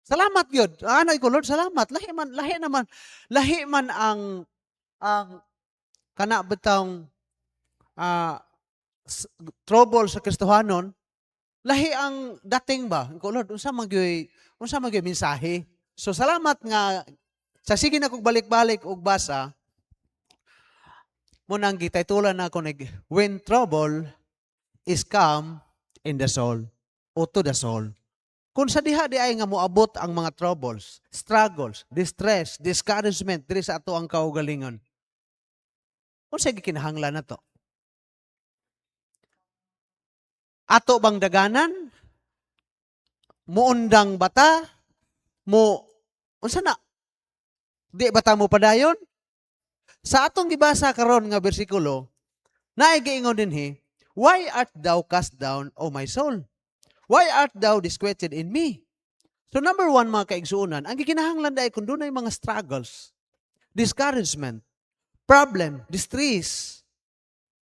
Salamat gyud. Ano ko Lord, salamat. Lahi man ang kana bitang ah, s- trouble sa Kristohanon, lahi ang dating ba? Ko Lord, unsa man gyud mensahe. So salamat nga sa sige na kog balik-balik og basa, mo nang gitaytulan na ako nag when trouble is come in the soul o to the soul. Kung sa diha di ay nga moabot ang mga troubles, struggles, distress, discouragement diri sa ato ang kaugalingon. Unsa gikinahanglan nato? Ato bang daganan? Muundang bata? Mo unsa na? Di bata mo padayon? Sa atong gibasa karon nga bersikulo, naay giingon dinhi, why art thou cast down, O my soul? Why art thou disquieted in me? So number one, mga kaigsuunan, ang gikinahanglan dahil kung doon ay mga struggles, discouragement, problem, distress,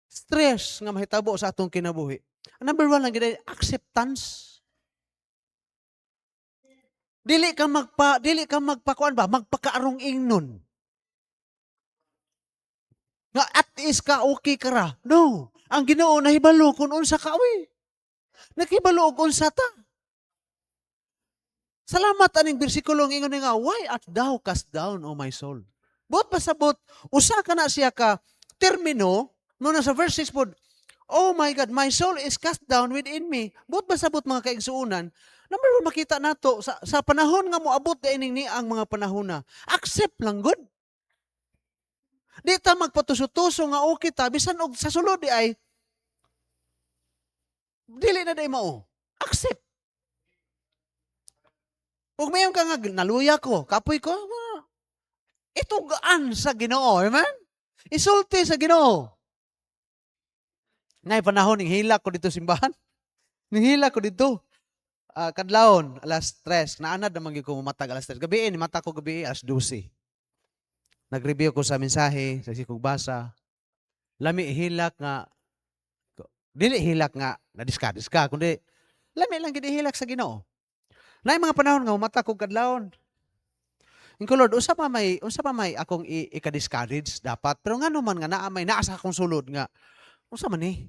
stress nga mahitabo sa atong kinabuhi. Number one lang gid acceptance. Dili ka magpakuan ba, magpakaarong ingnon. Nga at is ka okay ka ra. No. Ang Ginoo nahibalo kung unsa ka uy. Nakibalo og unsa ta. Salamat aning bersikulo ng ingon nga, why art thou cast down, O my soul? Buot pasabot, usa ka na siya ka termino, no na sa verse 6 po, oh my God, my soul is cast down within me. Buot pasabot mga kaigsuunan, number one, makita nato sa panahon nga moabot diining ni ang mga panahon na, accept lang good. Di ta magpatuso-tuso nga okay ta, bisan og sa sulod di ay, dili na day mao. Accept. Ug mayon ka nga naluya ko, kapoy ko, itugaan sa Ginoo, amen? Isulti sa Ginoo. Ngay panahon ning hila ko dito simbahan. Ning hila ko dito. Kadlawon alas 3, naanad naman gyud ko matag alas 3. Gabi ni mata ko gabi alas 12. Nag-review ko sa mensahe, sa sikog basa. Lami hilak nga dili hilak nga na discardis ka kundi lami lang gid hilak sa Ginoo. Nay mga panahon nga mata ko kadlawon. Ingko Lord, unsa pa may akong ika-discourage dapat. Pero ngano man nga naa may naa sa akong sulod nga unsa man ni?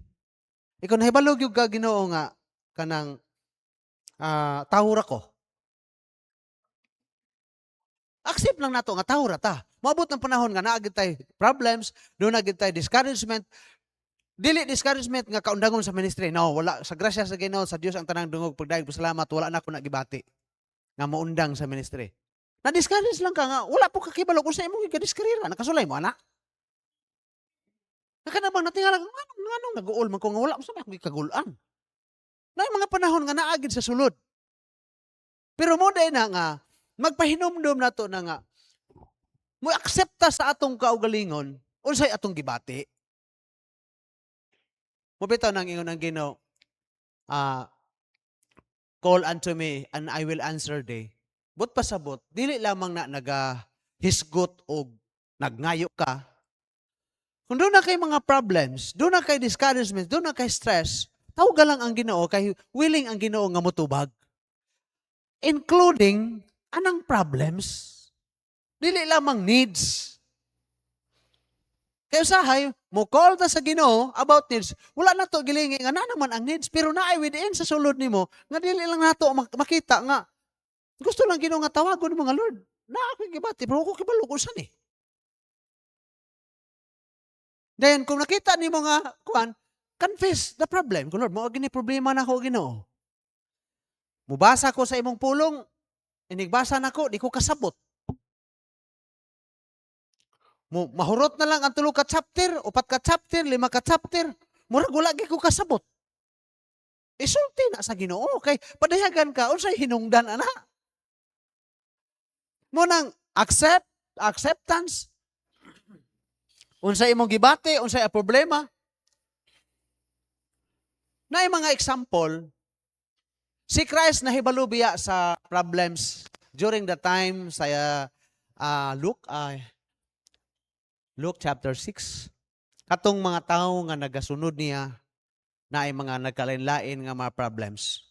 Ikaw nahibalog yung Ginoo nga kanang tahura ko. Accept lang nato nga tahura ta. Maabot ng panahon nga naa gid tay problems, do na gid tay discouragement. Dili discouragement nga kaundangon sa ministry. No, wala sa grasya sa Ginoo sa Dios ang tanang dungog pagdaig pasalamat wala na ako nagibati nga maundang sa ministry. Na discourage lang ka nga wala po kakibalo kung sa imong gigadiskarira nakasulay mo ana. Naka namang natingala nganong nag-uol man ko nga wala mo sa akong gikagulan. Na mga panahon nga naagid sa sulod. Pero mo day na nga magpahinomdom nato na nga mo aksepta sa atong kaugalingon unsay atong gibati. Mo bitaw nang ingon ang Ginoo, call unto me and I will answer thee. But pasabot, dili lamang na nagahisgot og nagngayo ka. Kung doon na kay mga problems, doon na kay discouragement, doon na kay stress, tawagan lang ang Ginoo kay willing ang Ginoo nga motubag. Including anang problems. Dili lamang needs. Kaya usahay, mo call ta sa Ginoo about needs. Wala na to gilingi nga na naman ang needs, pero naay within sa sulod nimo nga dili lang nato makita nga gusto lang Ginoo nga tawagon mo nga Lord. Na ako gibati, pero ako kibalo ko saan eh. Then kung nakita nimo nga kuan, confess the problem. Kung Lord, mao gini problema na ako Ginoo. Mubasa ko sa imong pulong, inigbasa nako, di ko kasabot. Mahurot na lang ang 3 ka chapter, 4 ka chapter, 5 ka chapter. Murag wala gyud ko kasabot. Isulti na sa Ginoo kay padayagan ka unsay hinungdan ana. Mo nang acceptance. Unsay imong gibati, unsay a problema. Naay mga example, si Christ nahibalo biya sa problems during the time sa Luke chapter 6. Katong mga tao nga nagasunod niya na ay mga nagkalain-lain nga mga problems.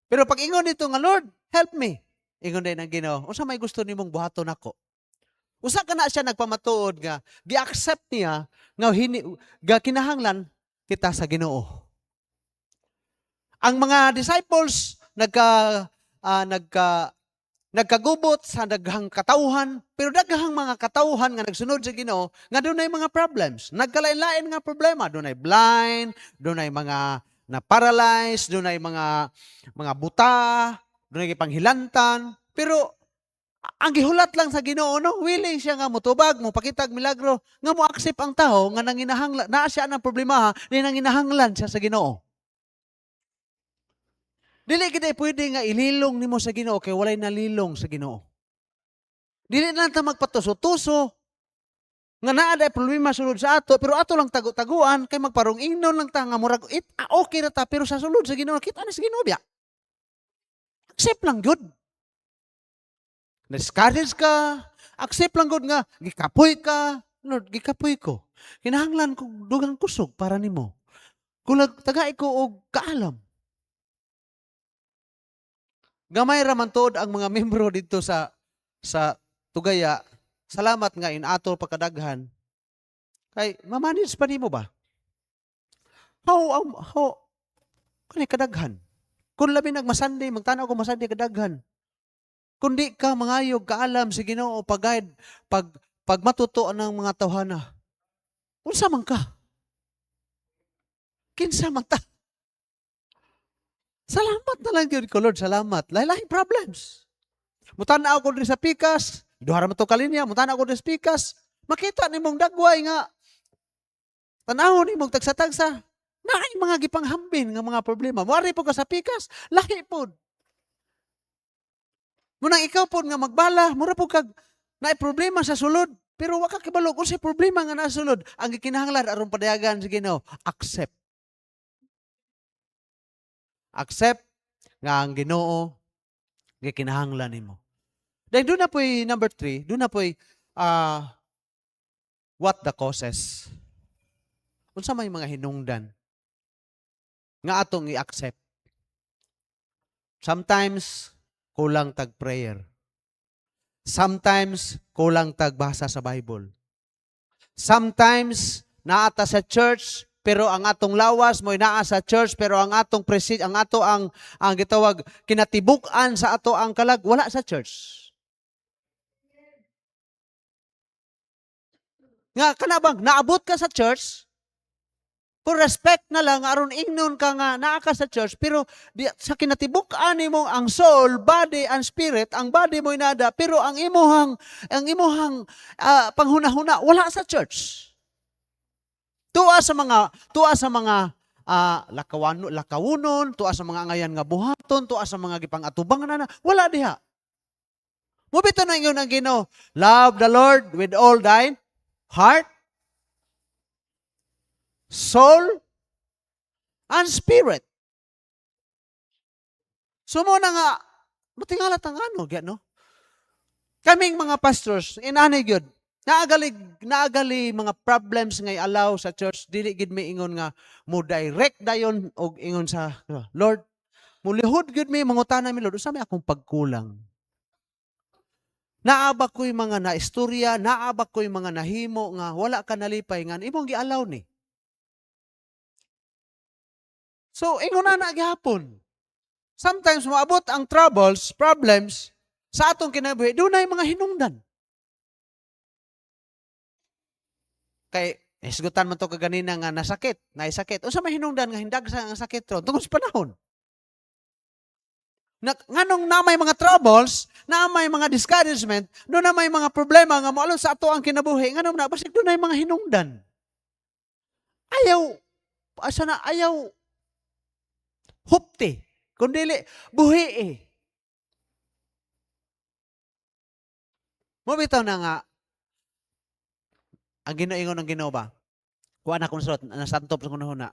Pero pag ingon nito nga, Lord, help me. Ingon din ang Ginoo, unsa may gusto nimong buhaton nako? Usa ka na siya nagpamatuod nga gi-accept niya nga kinahanglan kita sa Ginoo. Ang mga disciples nagkagubot sa daghang katawhan, pero daghang mga katawhan nga nagsunod sa Ginoo nga dunay mga problems. Nagkalain-lain nga problema, dunay blind, dunay mga na paralyzed, dunay mga buta, dunay panghilantan, pero ang gihulat lang sa Ginoo, no, willing siya nga motubag, mo pakitag milagro, nga mo accept ang tao nga nanginahanglan, naa siya ng problema, ni nanginahanglan siya sa Ginoo. Dili gid pwede nga ililong nimo sa Ginoo kay walay nalilong sa Ginoo. Dili na ta magpatuso-tuso nga naa day problema sulod sa ato, pero ato lang tago-taguan kay magparong ingnon lang ta nga murag okay ra ta, pero sa sulod sa Ginoo kita na sa Ginoo biya. Accept lang gyud. Na-discourage ka, accept lang gud nga gikapoy ka, Lord, gikapoy ko. Kinahanglan ko dugang kusog para nimo. Kulag tagay ko og kaalam. Gamay ra man tuod ang mga membro dito sa Tugaya. Salamat nga inato pagkadaghan. Kay mamanage pa nimo ba? How kani kadaghan? Kun labi nagmasandi, magtanaw ko masandi kadaghan. Kundi ka mangayog kaalam sa Ginoo pag-guide, pag matuto ng mga tawhana. Unsa man ka? Kinsa man ta? Salamat na lang yun ko, Lord. Salamat. Lahi-lahi problems. Mutanaw ko rin sa pikas. Duhara mo to kalinya. Mutanaw ko rin sa pikas. Makita ni mong dagway nga. Tanaw ni mong tagsa-tagsa. Naay mga gipanghambin nga mga problema. Muari po ka sa pikas. Lahi po. Munang ikaw po nga magbala. Mura po kag naay problema sa sulod. Pero waka kibalog. Kung sa problema nga nasulod, ang gikinahanglan aron padayagan sa Ginoo, accept. Accept nga ang Ginoo gikinahanglan nimo. Then doon na po'y number 3, doon na po'y what the causes. Unsa may mga hinungdan nga atong i-accept. Sometimes kulang tag prayer. Sometimes kulang tag basa sa Bible. Sometimes naata sa church pero ang atong lawas mo'y naa sa church, pero ang atong ang gitawag kinatibuk-an sa ato ang kalag wala sa church. Nga kanabang naabot ka sa church, for respect na lang aron ingnon ka nga naa ka sa church, pero sa kinatibuk-an nimo ang soul, body and spirit, ang body mo'y nada, pero ang imuhang panghuna-huna wala sa church. Tuwa sa mga lakawunon, tuwa sa mga angayan nga buhaton, tuwa sa mga gipang-atubang na wala diha. Mubito na ingon ang Ginoo, love the Lord with all thine heart, soul, and spirit. So mo na nga, matingalat ang no? Kaming mga pastors, inanay gyud, naagali mga problems nga allow sa church, dili gid may ingon nga mo direct dayon og ingon sa Lord, mulihod gid mi mangutana mi Lord, usa may akong pagkulang. Naaba ko'y mga naistorya, naaba ko'y mga nahimo nga wala ka nalipay nga imong gi-allow ni. So ingon na gihapon. Sometimes maabot ang problems sa atong kinabuhi, dunay mga hinungdan. Kay isgutan man to kaganina nga naisakit. Unsa may hinungdan nga hindag sa ang sakit ron tungod sa panahon. Nganong na may mga troubles, na may mga discouragement, doon na may mga problema nga moalon sa ato ang kinabuhi, nganong na basig doon na mga hinungdan. Ayaw hupti, kundili buhi Mabitaw na nga ang Ginoo ng Ginoo ba? Kuha na kung suot, nasantop sa kunahuna.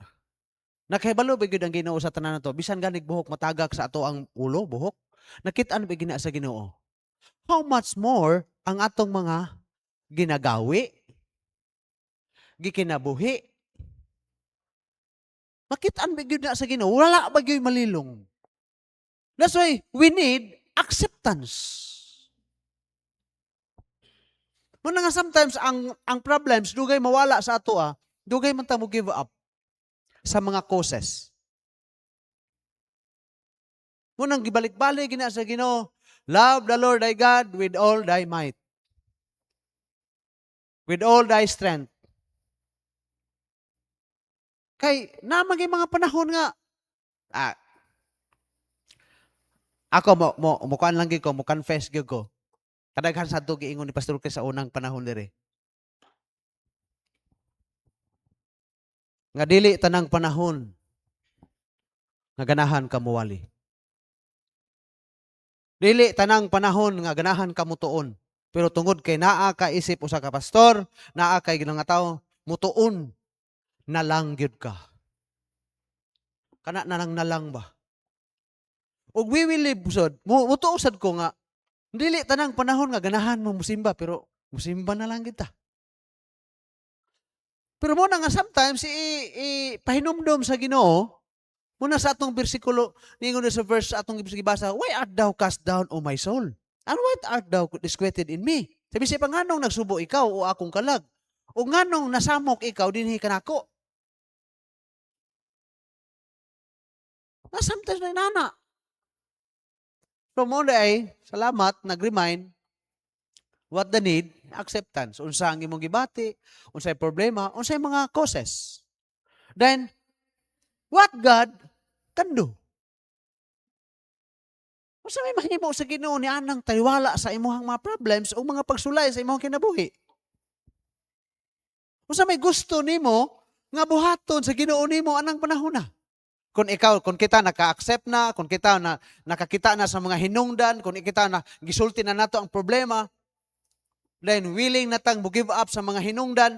Nakahibalo ba gyud ang Ginoo sa tanan nato? Bisan ganig buhok matagak sa ato ang ulo, buhok. Nakit-an ba gina sa Ginoo? How much more ang atong mga ginagawi, gikinabuhi? Makit-an ba gyud na sa Ginoo? Wala ba gyud malilong? That's why we need acceptance. Muna nga sometimes ang problems dugay mawala sa ato dugay man ta mo give up sa mga causes. Munang gibalik-balik gina sa Ginoo, love the Lord thy God with all thy might, with all thy strength. Kay namang mga panahon nga ako mo kuan lang gyud ko, mo confess gyud ko. Kadaghan sa ato giingon ni Pastor Chris sa unang panahon diri. Nga dili tanang panahon nga ganahan ka muwali. Dili tanang panahon nga ganahan ka mutuon. Pero tungod kay naa ka isip usa ka pastor, naa kay nga tawo, mutuon na lang gyud ka. Kana na lang ba? Ug we will live usod, mutuosad ko nga dili tanang panahon nga ganahan mo musimba, pero musimba na lang kita. Pero mo na nga sometimes pahinumdom sa Ginoo, muna sa atong bersikulo, ningon sa verse atong gibasa, why art thou cast down, O my soul? And why art thou disquieted in me? Sabi siya, nganong nagsubo ikaw o akong kalag? O nganong nasamok ikaw dinhi kanako? Na sometimes na inana. So mo ay, salamat, nag-remind, what the need? Acceptance. Unsa ang imong gibati, unsay problema, unsay mga causes. Then, what God can do? Unsa may mahimo sa Ginoo ni anang taliwala sa imong mga problems o mga pagsulay sa imong kinabuhi? Unsa may gusto nimo nga buhaton sa Ginoo nimo anang panahon na? Kung kita naka-accept na, kung kita na nakakita na sa mga hinungdan, kung kita na gisulti na nato ang problema, then willing na tang give up sa mga hinungdan,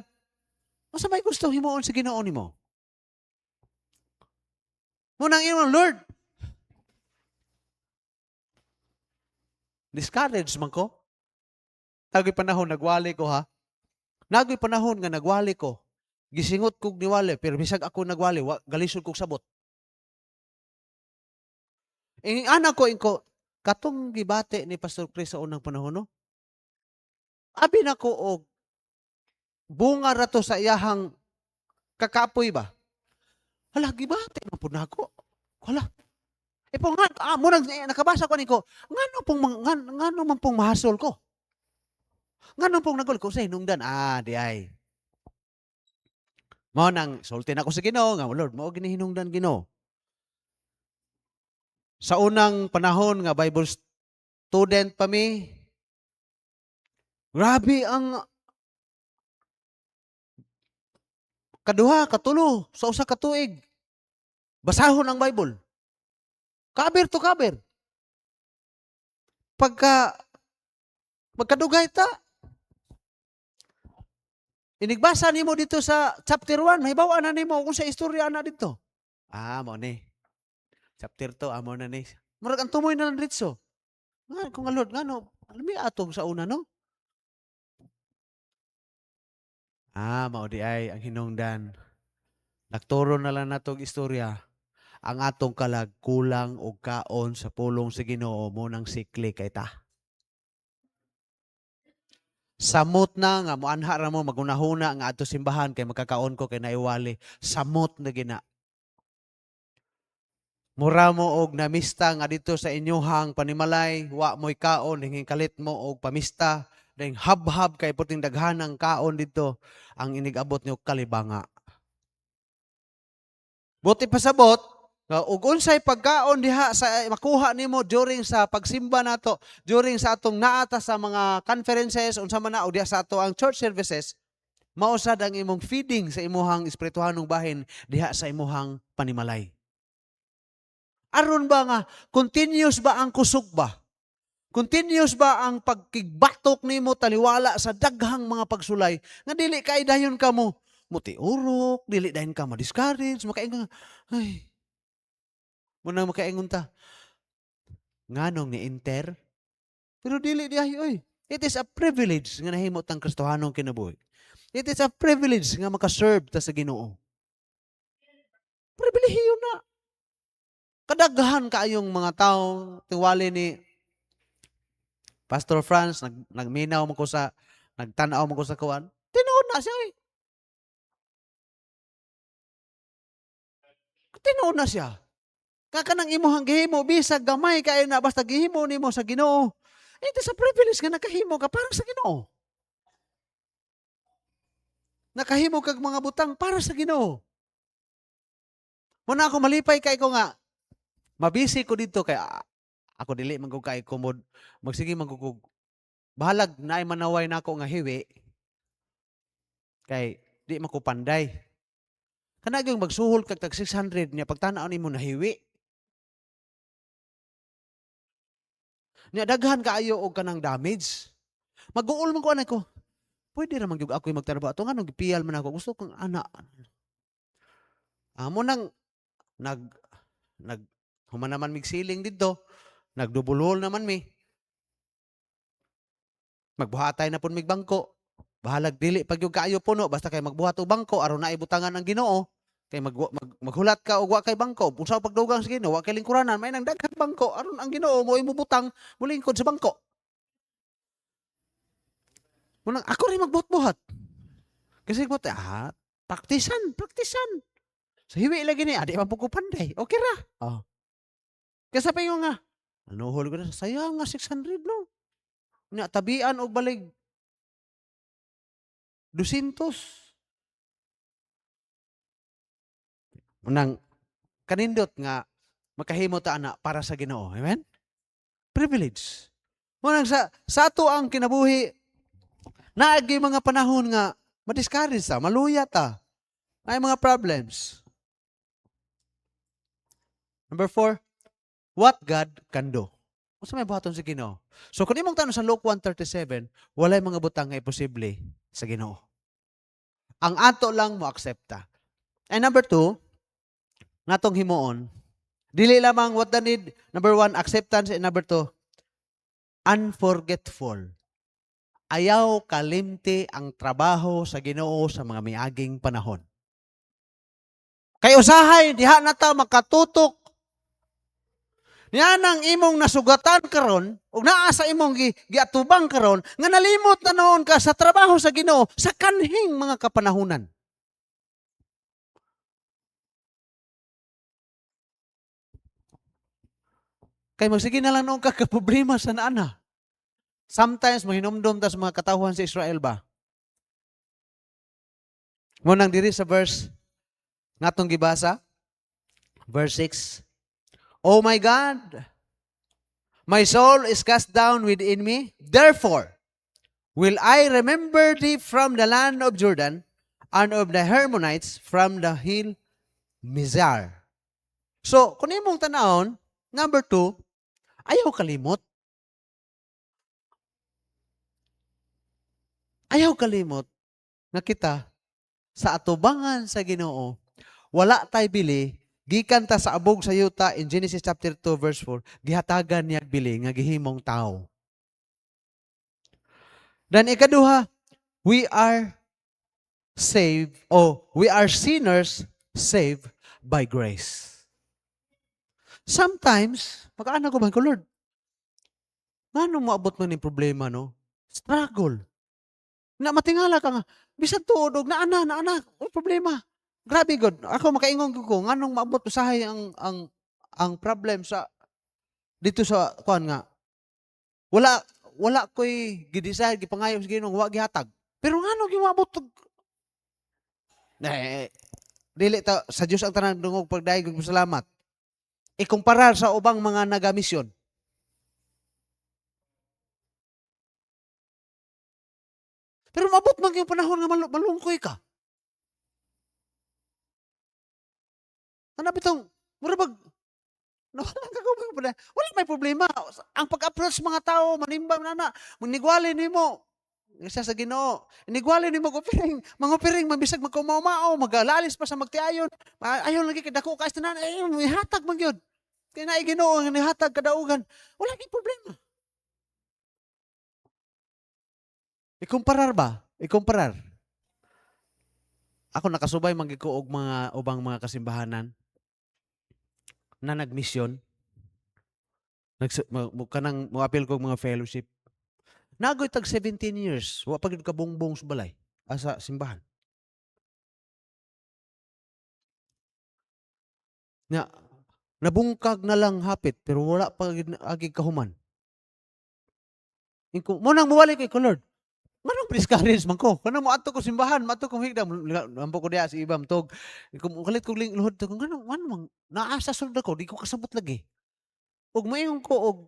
unsa may gusto himuon sa Ginoo nimo? Munang imong Lord, discouraged man ko. Nagoy panahon nagwali ko ha. Nagoy panahon nga nagwali ko. Gisingot kog niwali, pero bisag ako nagwali, galisod kog sabot. Anak ko, katong gibate ni Pastor Chris sa unang panahon, no? Abi na ko og bunga rato sa iyahang kakapoy ba? Hala, gibate man pud nako. Hala. Po nga, murag nakabasa ko niko, ngano man pong mahasol ko? Ngano pong nagul ko sa hinungdan? Di ay. Mo nang sulti na ko sa Ginoo nga, Lord, mo ginihinungdan Ginoo. Sa unang panahon nga Bible student pa mi, grabe ang kaduha, katulo, sa usa ka tuig. Basahon ang Bible. Cover to cover. Pagkadugay ta, inigbasa nimo dito sa chapter 1, mahibawa na nimo kung sa istorya na dito. Mo ni. Chapter 2, amo na ni. Murag ang tumoy na ng ritso. Nga, kung Lord, ngano, alam mo atong sa una, no? Mao di ay ang hinungdan. Nagturo na lang natong istorya. Ang atong kalag kulang og kaon sa pulong sa Ginoo mo nang sikli kay ta. Samot na nga muanha ra mo magunahuna nga ato simbahan kay magkakaon ko kay naiwali. Samot na gina. Mura mo og namista nga dito sa inyohang panimalay, wa mo'y kaon, hingin kalit mo og pamista, dahil hab-hab kay puting daghanang kaon dito, ang inigabot niyo kalibanga. Buti pasabot, ug unsay pagkaon diha sa makuha nimo during sa pagsimba nato, during sa atong naata sa mga conferences, unsa man na o diha sa ato ang church services, mausad ang imong feeding sa imuhang espirituhanong bahin diha sa imuhang panimalay. Aron ba nga, continuous ba ang kusog ba? Continuous ba ang pagkigbatok nimo taliwala sa daghang mga pagsulay nga dili kay dayon ka mo mutiurok, dili dayon ka ma-discourage, makaingon ay. Muna makaingon ta. Nganong ni enter? Pero dili diay oy. It is a privilege nga nahimo tang Kristohanong kinabuhi. It is a privilege nga maka-serve ta sa Ginoo. Pribilehiyo na. Kadaghan kaayong mga tao tiwali ni Pastor Franz nagminaw mo ko sa nagtanaw mo ko sa kuan. Tinuod na siya. Eh. Tinuod na siya. Kakanang imuhang gihimo bisag gamay kay na basta gihimo nimo sa Ginoo. Ito sa privilege nga nakahimo ka para sa Ginoo. Nakahimo kag mga butang para sa Ginoo. Muna ako malipay kay ko nga mabisi ko dito kay ako dili man ko kay kumod magsige man ko bahalag naay manaway nako nga hiwi kay di man ko panday. Kana gyud magsuhol kag tag 600 niya pagtan-aw nimo na hiwi. Nya daghan kaayo og kanang damage. Mag-uol man ko anay ko. Pwede ra man gyud ako magtrabaho ato nganong gipiyal man ako gusto kong ana. Amo nang nag human naman mig siling didto. Nagdubulhol naman mi. Magbuhatay na pud mig bangko. Bahalag dili pag yung kaayo puno basta kay magbuhat og bangko aron na ibutangan ang Ginoo. Kay maghulat ka og wa kay bangko, unsa pagdugang sa Ginoo, wa kay lingkuranan, may nang daghang bangko aron ang Ginoo mo imubutang mulingkod sa bangko. Munang ako rin magbuhat-buhat. Kasi buhat praktisan. Sa hiwi lagi ni adi man pud ko panday. Okay ra. Oh. Kaya pa yung nga nanuhol ko na sayang nga 600 no. Nya tabian og balig 200. Unang kanindot nga makahimo ta ana para sa Ginoo. Amen? Privilege. Munang sa ato ang kinabuhi naagi mga panahon nga madiscourage ta, maluya ta. May mga problems. Number 4, what God can do. Unsa may buhaton sa Ginoo? So kung imong tanong sa Luke 1:37, walay mga butang nga imposible sa Ginoo. Ang ato lang mo aksepta. And number 2, natong himuon, dili lamang what the need, number 1, acceptance, and number 2, unforgetful. Ayaw kalimti ang trabaho sa Ginoo sa mga miaging panahon. Kay usahay, diha na ta makatutok. Niya nang imong nasugatan karon, ug naa sa imong giatubang karon, nga nalimot na noon ka sa trabaho sa Ginoo sa kanhing mga kapanahunan. Kay magsige na lang noon ka problema sa naana. Sometimes mahinumdum ta sa mga katawhan sa Israel ba? Munang diri sa verse ngatong gibasa, verse 6. Oh my God, my soul is cast down within me. Therefore, will I remember thee from the land of Jordan and of the Hermonites from the hill Mizar. So, kung imong tanawon, number 2, ayaw kalimot. Ayaw kalimot nga kita sa atubangan sa Ginoo, wala tay bili, gikan ta sa abog sa yuta in Genesis chapter 2 verse 4, gihatagan niya bili nga gihimong tao. Dan ikaduha, we are saved we are sinners saved by grace. Sometimes, pag-aana ko ba ko, Lord, ngano moabot man ni problema, no? Struggle. Na matingala ka nga, bisag tuod og naana, problema. Grabe god. Ako makaingon ko nganong maabot usahay ang problem sa dito sa kuan nga. Wala koy gidesire gipangayo sa Ginoo wa gihatag. Pero ngano gimaabot dili ta sa Dios ang tanan dungog pagdaig ug salamat. Ikumparar sa ubang mga nagamisyon. Pero mabot man yung panahon nga malungkoy ka. Ano bitong, murabag, wala may problema. Ang pag-approach mga tao, manimbang na, manigwali ni mo, isa sa Ginoo, inigwali ni mo mangupiring, mabisag magkumao-mao, mag-alalis pa sa magtiayon, ayaw lagi kadako ka istanan, may hatag man yun. Kaya na Ginoo, ang hatag kadaugan, wala kay problema. Ikumparar ba? Ikumparar. Ako nakasubay magiko og mga ubang mga kasimbahanan na nagmisyon. Kanang mo appeal ko mga fellowship. Nagoy tag 17 years, wa pa gid ka bongbong sa balay, asa simbahan. Nga nabungkag na lang hapit pero wala pa gid agi kahuman. Ingko mo nang muwali kay ko Lord. Manong discourage man ko. Kanang moadto ko simbahan, maadto ko higdam, lampo ko diha sa ibang tog. Kung kalit ko Lord, kung ganun, man naasa sulod ako, di ko kasabot lagi. Ug moingon ko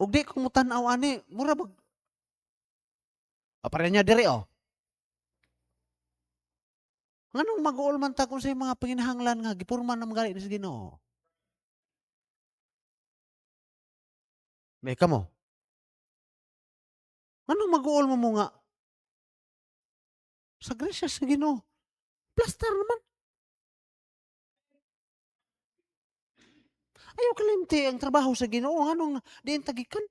og di ko mo tan-aw ani, mura bag apara niya diri oh. Nganong mag-uol man ta kung sa mga panginahanglan nga gipurman na magali ni sa Ginoo. May kamo. Nganong mag-uol mo nga sa grasya sa Ginoo. Plastar naman. Ayaw kalimti ang trabaho sa Ginoo nganong diin tagikan.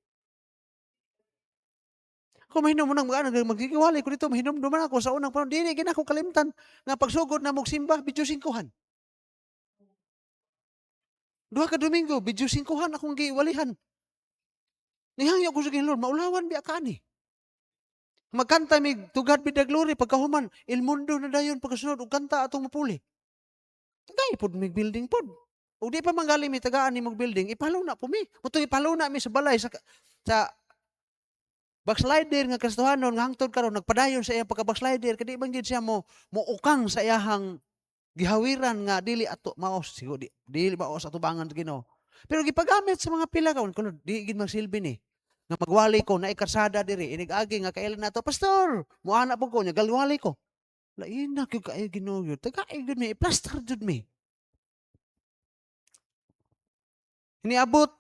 Kung mahinom mo nang maghiwalay ko dito, mahinom naman ako sa unang panahon, dili gina ko kalimtan nga pagsugod na mog simba, bidyo 5. Duha ka Domingo, bidyo 5 akong giwalihan. Nihangyo ko sa Lord, maulawan biya ka ni. Magkanta mi to God be the glory pagkahuman, il mundo na dayon pagkasunod og kanta atong mapuli. Tagay pod mig building pod. O di pa manggali mi tagaan ni mog building, ipalaw na po mi. Mutong ipalaw na mi sa balay sa backslider nga Kristohanon nga hangtod karon nagpadayon sa iyang pagka-backslider kadi man gid siya mo ukang sa iyahang gihawiran nga dili ato maos siguro dili maos atubangan Ginoo. Pero gipagamit sa mga pila kaon kuno di gid magsilbi ni nga magwali ko na ikarsada diri inig agi nga kailan nato pastor muana po ko nya galwali ko. Lain na gyud kaayo Ginoo gyud tagay gyud mi plaster jud mi. Iniabot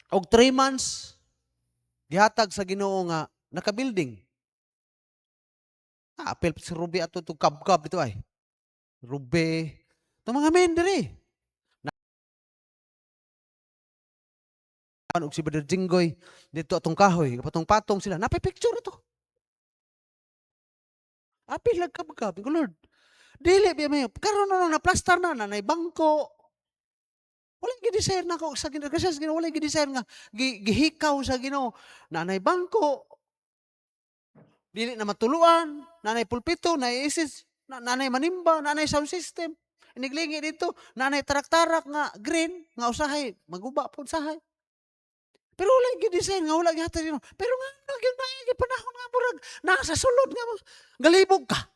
og 3 months gihatag sa Ginoo nga naka-building. Apel si Ruby ato to kab-kab dito ay. Ruby. Ito mga men diri. Og si Brother Jinggoy dito atong kahoy, patong-patong sila. Napay-picture ito. Apil lang kab-kab. Lord, dili biya may. Karon na plaster na nanay bangko. Wala gi-desire na ko sa Ginoo. Kasi sa Ginoo wala gi-desire nga gihikaw sa Ginoo. Nanay bangko. Dili na matuluan, nanay pulpito, nanay isis, nanay manimba, nanay sound system. Iniglingi dito, nanay tarak-tarak nga green, nga usahay, maguba po usahay. Pero wala gi-design nga wala gihatag Ginoo. Pero nga gyud na panahon nga murag nasa sulod nga galibog ka.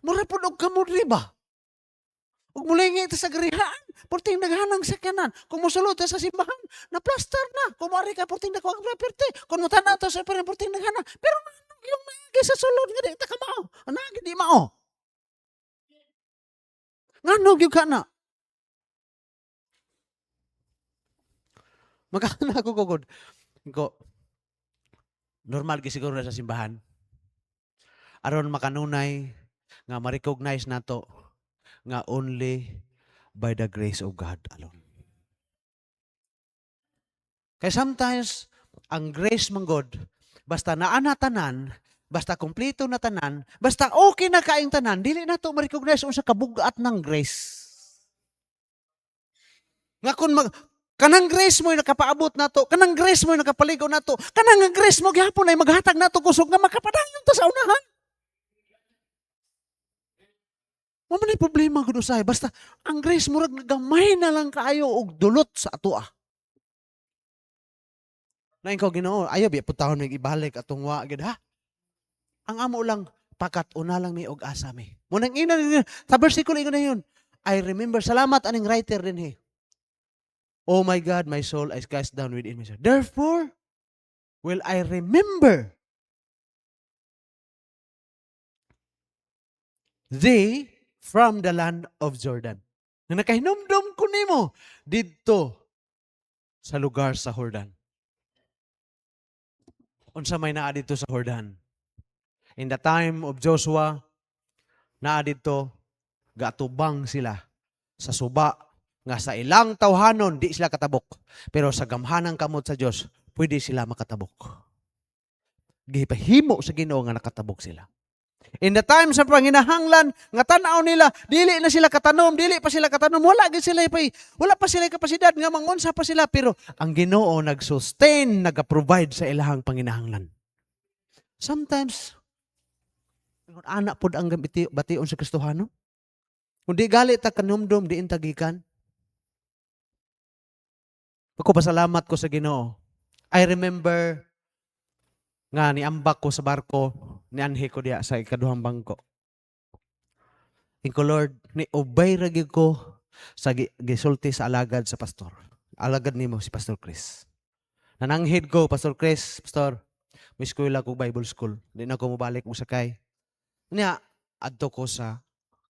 Mura pud og kamo ba? Ug mulingi ito sa garihaan, porting naghanang sakyanan. Kung musulod sa simbahan, na plaster na. Kung mari ka porting nakuha ang property. Kung mutana ito sa porting naghana. Pero yung nagi sa sulod nga di ta ka mao. Nagi di mao. Ngano gyud ka na? Magkana ko kugod. Ko normal gi siguro na sa simbahan. Aron makanunay nga ma-recognize nato nga only by the grace of God alone. Kaya sometimes, ang grace man God, basta naana tanan, basta kompleto na tanan, basta okay na kaing tanan, dili na to ma-recognize sa kabugat ng grace. Nga kung kanang grace mo nakapaabot nato, kanang grace mo nakapaligo nato, kanang grace mo gihapon ay maghatag nato kusog nga makapadayon ta sa unahan. Mo man problema gud usay basta ang grace murag nagamay na lang kaayo og dulot sa atoa. Nain ko Ginoo, ayo biya putahon mig ibalik atong wa gid ha. Ang amo lang pakat una lang mi og asa mi. Mo nang ina sa bersikulo ingon na yun. I remember salamat aning writer din he. Oh my God, my soul is cast down within me. Therefore, will I remember thee from the land of Jordan. Na nakahinumdum ko nimo didto sa lugar sa Jordan. Unsa may naa dito sa Jordan? In the time of Joshua, naa dito gatubang sila sa suba nga sa ilang tawhanon di sila katabok. Pero sa gamhanang kamot sa Dios, pwede sila makatabok. Gihipahimo sa Ginoo nga nakatabok sila. In the time sa panginahanglan, nga tanaw nila, dili na sila katanom, dili pa sila katanom, wala pa sila kapasidad, nga mangunsa pa sila, pero ang Ginoo nag-sustain, nag-provide sa ilahang panginahanglan. Sometimes, anak pod ang bation sa Kristohano. Kung di galit ta kanumdum, di intagikan. Ako pasalamat ko sa Ginoo. I remember nga niambak ko sa barko, ni anhi ko diya sa ikaduhang bangko. Inko Lord, ni obey ra gyud ko sa gisulti sa alagad sa pastor. Alagad nimo si Pastor Chris. Nananghid ko, Pastor Chris, Pastor, may eskwela ko Bible School. Di na ko mobalik mo sakay. Niya, adto ko sa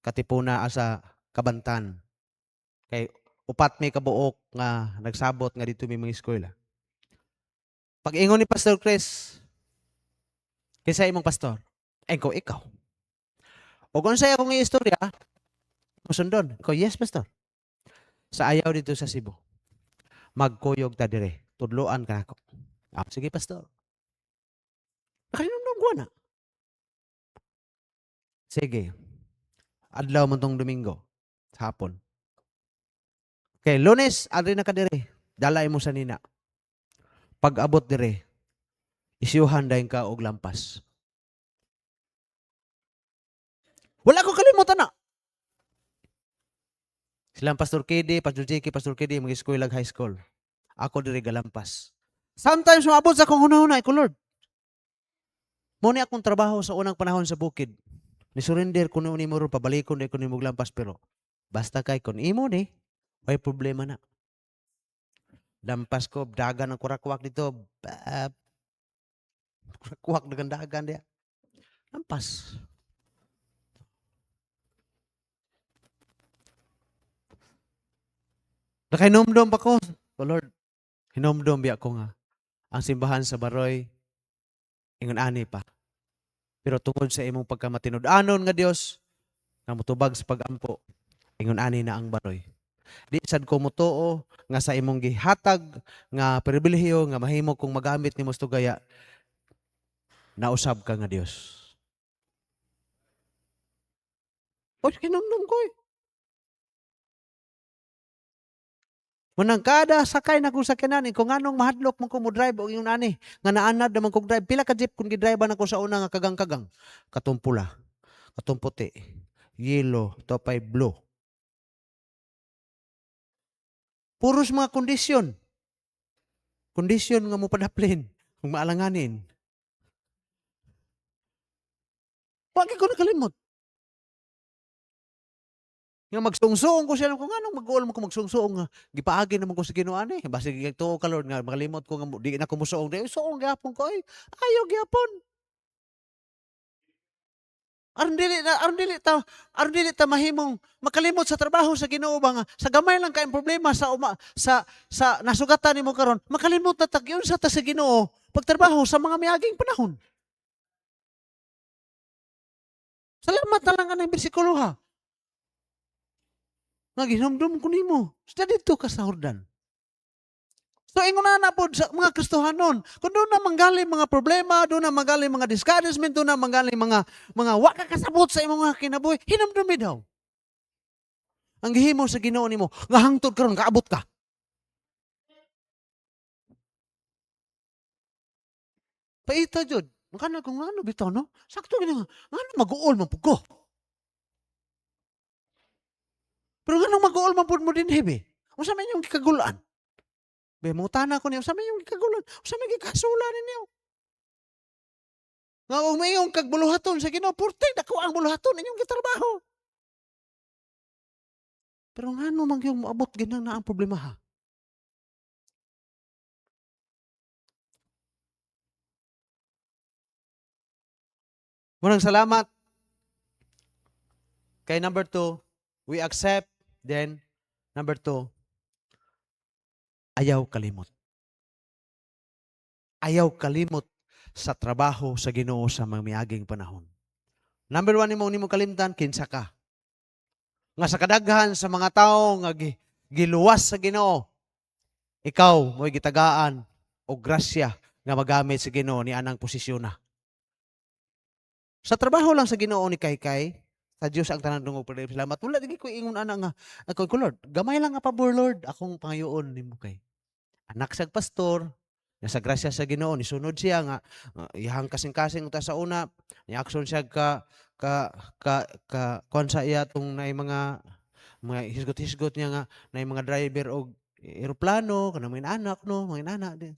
Katipuna sa Kabantan. Kay upat may kabuok nga nagsabot nga dito may mga eskwela. Pag ingon ni Pastor Chris, kaysa imong pastor, ko ikaw. O kung sa'yo akong istorya, masundon. Ko, yes, pastor. Sa ayaw dito sa Cebu, magkuyog ta dire. Tudloan ka ako. Sige, pastor. Nakalinumdum ko na. Sige. Adlaw mo tong Domingo. Hapon. Okay, Lunes, adri na ka dire. Dalay mo sa nina. Pag abot dire, isyuhan dahin ka og lampas. Wala ko kalimutan na. Silang Pastor KD, Pastor JK, Pastor KD, mag-eskwela high school. Ako dire galampas. Sometimes maabot sa kong hunahunay ko, Lord. Muna akong trabaho sa unang panahon sa bukid. Ni surrender ko ni mo ron, pabalikon di ko ni mo lampas, pero basta kay kun imo ni, may problema na. Lampas ko, dagan ang kurakwak dito. Kurakwak dagan dia. Lampas. Nakainomdom pa ko. Oh Lord, hinomdom biya ko nga. Ang simbahan sa Baroy, ingon ani pa. Pero tungod sa imong pagkamatinud-anon nga Dios, nga mutubag sa pagampo, ingon ani na ang Baroy. Di sad ko mutuo nga sa imong gihatag nga pribilehiyo nga mahimo kong magamit nimo sa tugaya, nausab ka nga Dios. O hinomdom ko eh. Munang kada sakay na kong sakyanan, kung anong mahadlok mo ko mo drive o yung ani, nga naanad naman kong drive, pila ka jeep kung gidrive na ko sa una nga kagang-kagang, katong pula, katong puti, yellow, topay blue. Puros mga kondisyon. Kondisyon nga mo padaplin, kung maalanganin. Wagi ko nakalimot. Nga magsungsuong ko siya kung anong mag-uol mo ko magsungsuong nga gipaagi naman ko sa Ginoo ani basi gituo ka Lord nga makalimot ko nga di na ko musuong di suong gyapon ko ay ayaw gyapon. Aron dili ta mahimong makalimot sa trabaho sa Ginoo ba nga sa gamay lang kay problema sa nasugatan nimo karon makalimot na tagyon sa ta sa Ginoo pagtrabaho sa mga miaging panahon. Salamat na lang anang bersikulo ha. Nga ginomdom ko nimo. Sa dito ka sa Jordan. So ingon na pod sa mga Kristohanon, kung doon na manggaling mga problema, doon na manggaling mga discouragement, doon na manggaling mga wa ka kasabot sa imong mga kinabuhi, hinumdumi daw. Ang gihimo sa Ginoo nimo, nga hangtod karon kaabot ka. Paita jud. Makana kung ano bitaw no? Sakto gini nga. Ano mag-uol man pud ko. Pero ganong mag-uol man pud mo din hebe. Unsa man yung gikagulan? Be mo tana ko niyo, unsa man yung gikagulan? Unsa man gikasulan ninyo? Nga umayong kag buluhaton sa Ginoo, porte dako ang buluhaton inyong gitrabaho. Pero ngano man yung moabot ginang na ang problema ha? Munang salamat. Kay number 2, we accept. Then, number 2, ayaw kalimot. Ayaw kalimot sa trabaho sa Ginoo sa mga miaging panahon. Number 1 nimo kalimtan, kinsa ka. Nga sa kadaghan sa mga tao nga giluwas sa Ginoo, ikaw mo'y gitagaan o grasya nga magamit sa Ginoo ni anang posisyon na. Sa trabaho lang sa Ginoo ni Kaykay, sa Dios ang tanan dungog padayon salamat. Wala di ko ingon ana nga ako ko Lord, gamay lang nga pabor Lord akong pangayoon nimo kay. Anak siyang pastor, nasa grasya sa Ginoo nisunod siya nga iyang kasing-kasing ta sa una, ni-action siya kuan sa iya tong naay mga hisgot-hisgot niya nga naay mga driver og eroplano kanang mga anak no, mga anak din.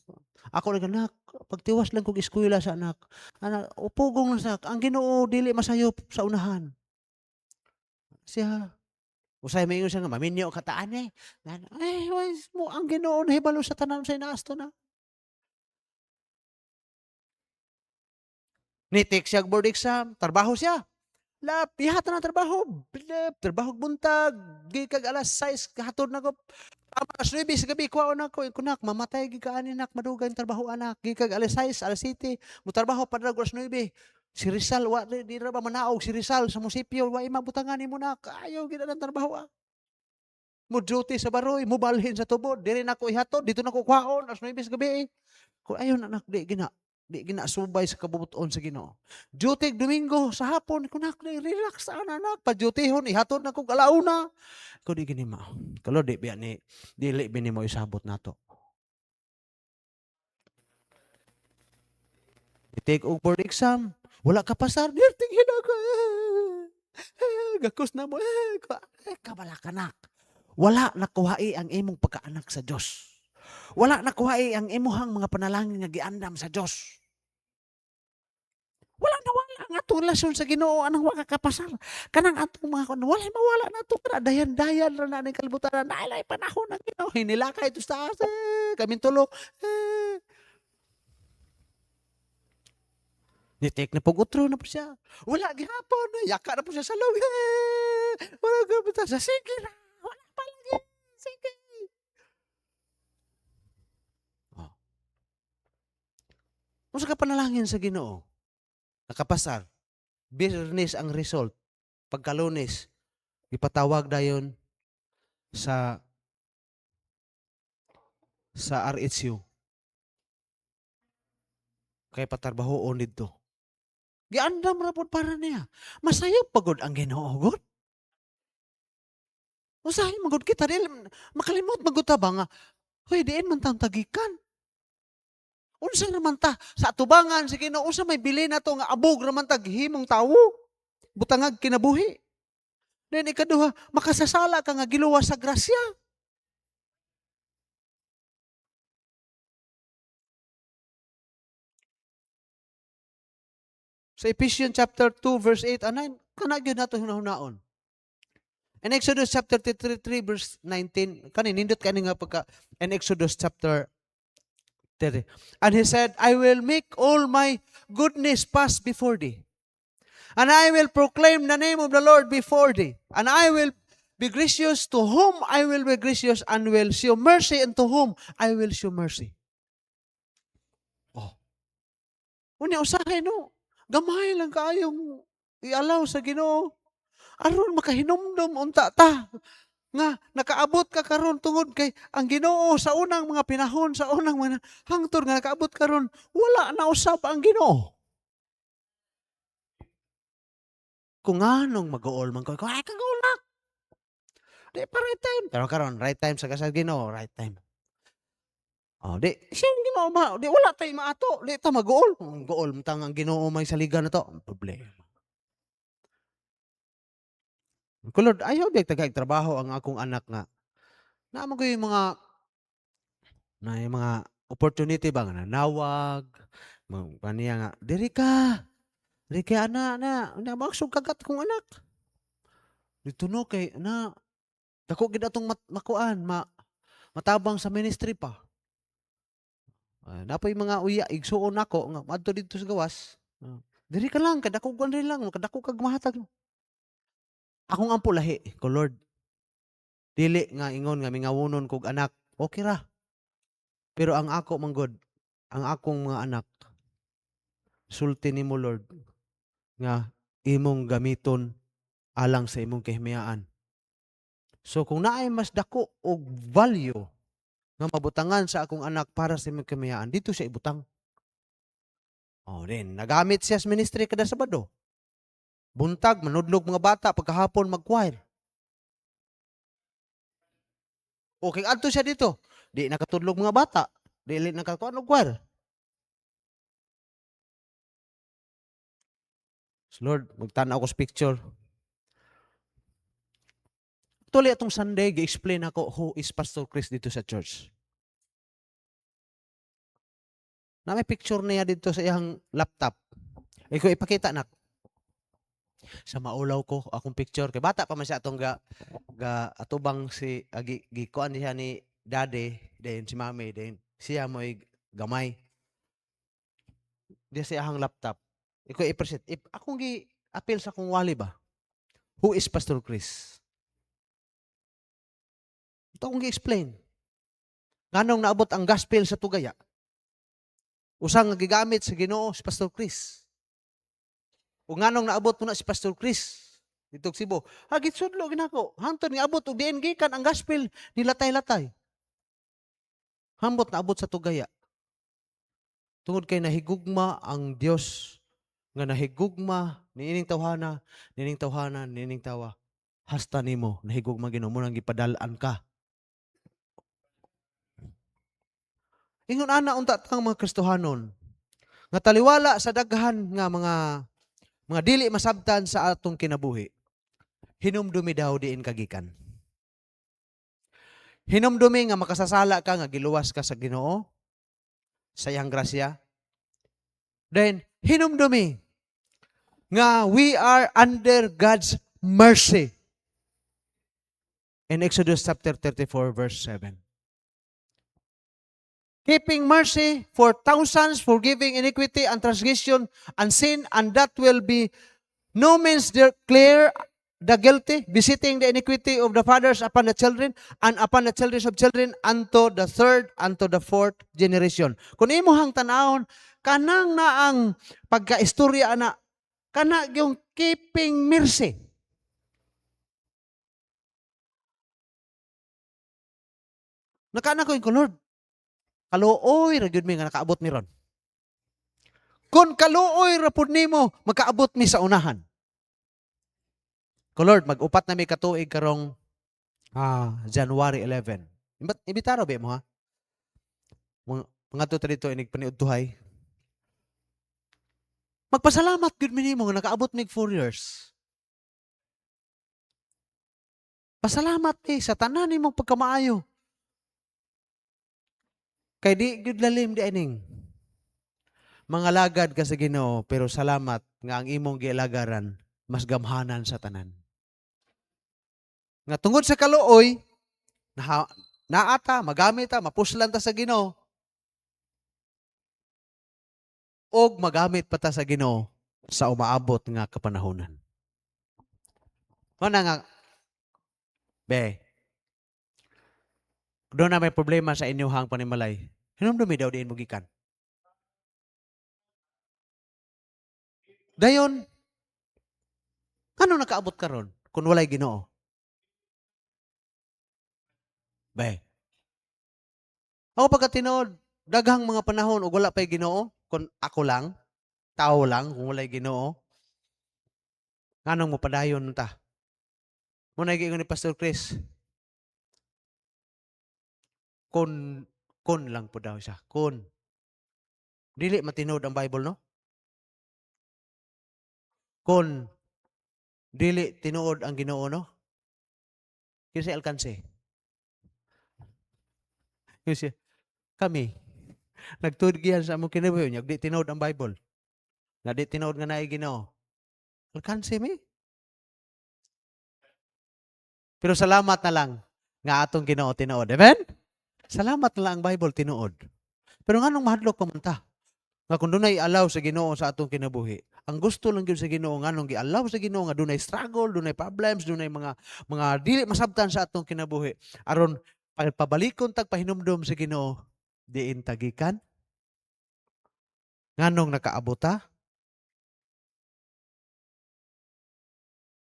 Ako ra anak, pagtiwas lang kog eskwela sa anak. Anak, upugong lang sa ang Ginoo dili masayop sa unahan. Siya usay maingon siya nga maminyo ka ta ani. Ay, wais mo ang Ginoo nahibalo sa tanan sa inaas to na. Nitik siya og board exam, trabaho siya. Lapihat na ng trabaho, trabaho buntag, di kag alas 6 kahatod na ko. Alas 9 sa gabi kuhaon ako, kunak mamatay gid ka ani nak madugay ang trabaho anak. Di kag alas 6, alas 7 mo trabaho pa alas 9. Si Rizal wa di ra ba manaog si Rizal sa munisipyo wa imabutangan nimo nak. Ayaw gid ang trabaho. Mo duty sa baroy, mo balhin sa tubod, dili na ko ihatod, dito na ko kuhaon alas 9 sa gabi. Kung ayaw na nak di gina subay sa kabubuton sa Ginoo. Duty Domingo sa hapon kunak relax ta anak pa dutihon ihatod na kog alauna. Ko di gini mao. Kalo di biya ni dili bini mo isabot nato. I-take og board exam, wala ka pasar, dirting hinaga. Gakos na mo, kabala ka nak. Wala nakuhai ang imong pagkaanak sa Dios. Wala nakuhai ang imuhang mga panalangin nga giandam sa Dios. Wala na wala ang atong relasyon sa Ginoo anang wa ka kapasar. Kanang atong mga kun walay mawala na to para dayan-dayan ra na ning kalibutan na nailay panahon ng Ginoo. Hinilakay to sa asa, kaming tulo. Nitik na pag utro na po siya. Wala gihapon, yaka na po siya sa loob. Wala gabita sa sige na. Wala pa lagi. Sige. Oh. Kung sa kapanalangin sa Ginoo, nakapasar, Bernes ang result. Pagkalunes, ipatawag dayon sa RHU. Kay patarbahoon dito. Giandam ra pud para niya. Masayop pagod ang Ginoo gud. Usahay magud kita dili makalimot magud ta ba nga hoy diin man tang tagikan. Unsa naman ta sa atubangan sa Ginoo unsa may bili na to nga abog raman tag himong tawo. Butangag kinabuhi. Then ikaduha, makasasala ka nga giluwas sa grasya. Sa Ephesians chapter 2 verse 8 and 9, kana gyud nato hunahunaon. In Exodus chapter 33 verse 19, kani nindot kani nga pagka in Exodus chapter 30. And he said, I will make all my goodness pass before thee. And I will proclaim the name of the Lord before thee. And I will be gracious to whom I will be gracious and will show mercy unto whom I will show mercy. Oh. Unya usahay no. Gamay lang kaayong i-allow sa Ginoo. Aron makahinumdom unta ta nga nakaabot ka karon tungod kay ang Ginoo sa unang mga pinahon sa unang mga hangtod nga nakaabot karon wala na usab ang Ginoo. Kung anong mag-uol man ko, ay kag-uol na. Di pa right time. Pero karon right time sa kasal Ginoo, right time. Oh, di siya ang Ginoo ba? Di wala tay maato. Di ta mag-uol. Mag-uol mtang ang Ginoo may saligan na to. Problema. Kulod, ayaw biyag tagag trabaho ang akong anak nga. Naman ko yung mga opportunity ba nga nanawag, paniya nga, diri ka ana na maksug kagat kong anak. Dito no kay na dako gid atong makuan matabang sa ministry pa. Napay mga uya igsuon nako nga adto dito sa gawas. Diri ka lang kadako kuan rin lang kadako kag mahatag. Akong ampo lahi ko Lord. Dili nga ingon nga mingawunon kog anak. Okay ra. Pero ang ako manggod, ang akong mga anak sulti nimo Lord nga imong gamiton alang sa imong kahimiyaan. So kung naay mas dako og value nga mabutangan sa akong anak para sa imong kahimiyaan, dito siya ibutang. Oh, then nagamit siya sa ministry kada Sabado. Buntag manudlog mga bata pagkahapon mag-choir. Okay, adto siya dito. Di nakatudlog mga bata. Dili nakatuan og choir. Lord, magtanaw ko sa picture. Tuloy atong Sunday, gi-explain ako who is Pastor Chris dito sa church. Na may picture niya dito sa iyang laptop. Ikaw ipakita nak. Sa maulaw ko akong picture kay bata pa man siya atong ga atubang si gikuan niya ni daddy then si mami then siya mo'y gamay. Di sa iyang laptop. Ikaw i-present. Akong gi-appeal sa kong wali ba? Who is Pastor Chris? Ito akong gi-explain. Nganong naabot ang gospel sa Tugaya? Usang nga gigamit sa Ginoo si Pastor Chris. O nganong naabot mo na si Pastor Chris dito sa Cebu. Hagit sudlo ginako. Hangtod nga abot og diin gikan ang gospel ni latay-latay. Hambot na abot sa Tugaya. Tungod kay nahigugma ang Dios nga nahigugma niining tawhana, nining tawa. Hasta nimo nahigugma Ginoo mo nang gipadalan ka. Ingon ana unta tang mga Kristohanon nga taliwala sa daghan nga mga dili masabtan sa atong kinabuhi. Hinumdumi daw diin kagikan. Hinumdumi nga makasasala ka nga giluwas ka sa Ginoo sa iyang grasya. Then hinumdumi nga we are under God's mercy. In Exodus chapter 34 verse 7. Keeping mercy for thousands, forgiving iniquity and transgression and sin, and that will be no means clear the guilty, visiting the iniquity of the fathers upon the children, and upon the children of children, unto the third, unto the fourth generation. Kung imuhang tanawon, kanang na ang pagkaistorya na, kana yung keeping mercy. Nakana ko yung Lord, kaluoy ra gyud mi nga nakaabot mi ron. Kung kaluoy ra pud nimo magkaabot mi sa unahan. Ko Lord, mag-upat na mi katuig karong January 11. Imbitaro ba mo ha? Mga to dito inig paniudtuhay. Magpasalamat gyud mi nimo nga nakaabot mig 4 years. Pasalamat sa tanan nimong pagkamaayo. Kay di gyud lalim di aning. Mga lagad ka sa Ginoo, pero salamat nga ang imong gialagaran mas gamhanan sa tanan. Nga tungod sa kaluoy, naata, magamit ta, mapuslan ta sa Ginoo, og magamit pa ta sa Ginoo sa umaabot nga kapanahonan. Kuna nga, doon na may problema sa inyuhang panimalay. Hinumdumi daw diin mo gikan. Dayon, ano nakaabot karon kung walay Ginoo? Ako pagkatinood, daghang mga panahon ug wala pay Ginoo, kung ako lang, tao lang, kung walay Ginoo, nganong mo padayon ta? Muna giingon ni Pastor Chris, kun lang po daw siya. Kun. Dili matinood ang Bible, no? Kun dili tinuod ang Ginoo, no? Kasi alkanse. Kasi kami nagtuod giyan sa among kinabuhi nya di tinuod ang Bible. Na di tinuod nga naay Ginoo. Alkanse mi. Pero salamat na lang nga atong Ginoo tinuod. Amen? Salamat na lang ang Bible tinuod. Pero nganong mahadlok pa man ta? Nga kung dunay allow sa Ginoo sa atong kinabuhi. Ang gusto lang gyud sa Ginoo nganong gi-allow sa Ginoo nga dunay struggle, dunay problems, dunay mga dili masabtan sa atong kinabuhi. Aron pabalikon tag pahinumdom sa Ginoo diin tagikan. Nganong nakaabot ta?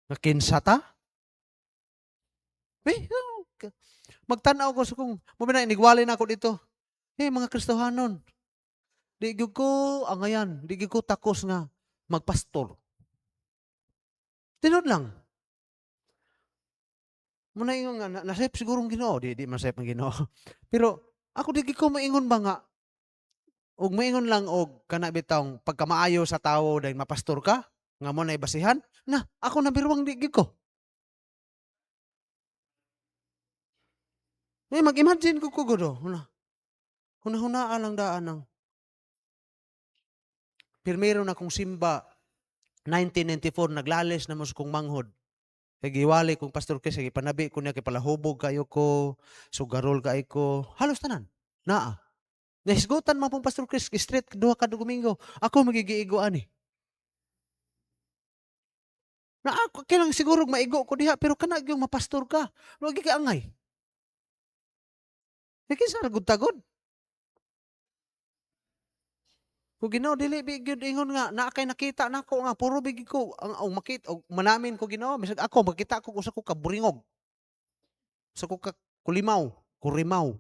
Nga kinsa ta? Magtanaw ko sa kung mabina inigwali na ako dito. Mga Kristohanon. Di gyud ko angayan, di gyud ko takos nga magpastor. Tinod lang. Muna yung nga nasayop sigurong Ginoo, di masayop ang Ginoo. Pero ako di ko maingon ba nga ug moingon lang og kana bitawng pagkamaayo sa tawo dahil mapastor ka, nga mo nay basihan, na ako na biruang di gyud ko. Mag-imagine ko kugodo, hunahunaa lang daan ng pirmero na kong simba, 1994 naglalis na mo sa kong manghod. Kay giwali kong pastor kay sige panabi ko niya kay palahubog kayo ko, sugarol kay ko, halos tanan. Naa. Nahisgutan man pong Pastor Chris straight duha ka Domingo. Ako magigiigo ani. Na ako kinang siguro maigo ko diha pero kana gyud mapastor ka. Lagi ka angay. Kinsa ra gud tagod? Kung Ginoo dili bi gyud ingon nga naa kay nakita nako nga puro bigi ko ang makita og manamin ko Ginoo bisag ako makita ko usa ko ka buringog. Usa ko ka kulimaw, kurimaw.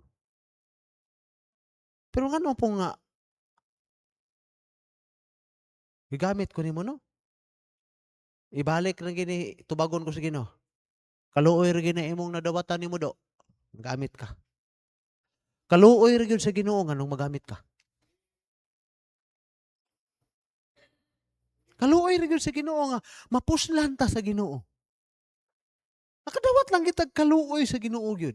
Pero ngano po nga gigamit ko nimo no? Ibalik ra gini tubagon ko sa Ginoo. Kaluoy ra gini imong nadawatan nimo do. Gamit ka. Kaluoy ra gyud sa Ginoo nganong magamit ka. Kaluoy ra gyud sa Ginoo nga mapuslan ta sa Ginoo. Nakadawat lang kita kaluoy sa Ginoo gyud.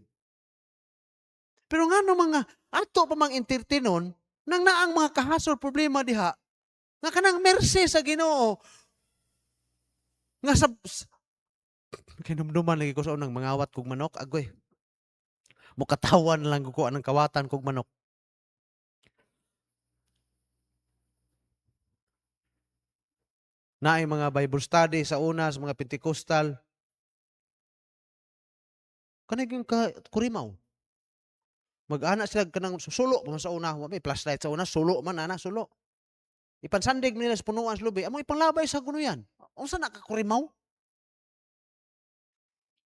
Pero ngano mga ato pa mang entertainon nang naang mga kahasol problema diha nga kanang mercy sa Ginoo nga sa kinumduman lagi ko sa unang mangawat kog manok agoy. Mukatawan lang ko anang kawatan kog manok. Naay mga Bible study sa una sa mga Pentecostal. Kanay yung kurimaw. Mag-ana sila kanang sulo pa sa una. May flashlight sa una, sulo man ana, sulo. Ipansandig nila sa punuan sa lubi. Amo ipanglabay sa kuno yan. Unsa na kakurimaw?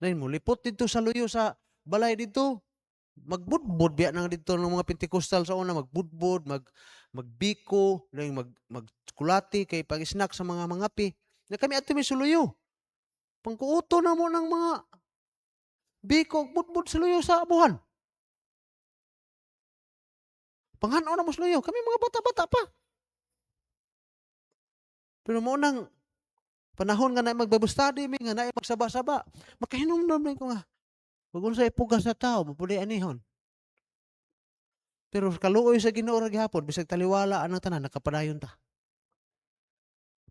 Dahil mo, lipot dito sa luyo sa balay dito. Magbudbud biya nang dito ng mga Pentecostal sa una. Magbudbud, magbiko, magkulati kay pag-snack sa mga mangapi. Na kami ato may suluyo. Pangkuuto na mo ng mga biko, budbud sa luyo sa abuhan. Panghanaw na mo sa luyo. Kami mga bata-bata pa. Pero mo nang panahon nga na mag-Bible study, nga na magsaba-saba. Makahinumdum na ko nga. Huwag unsay pugas sa tao, mapuli anihon. Pero kaluoy sa Ginoo ra gihapon, bisag taliwala ang tanan, nakapadayon ta.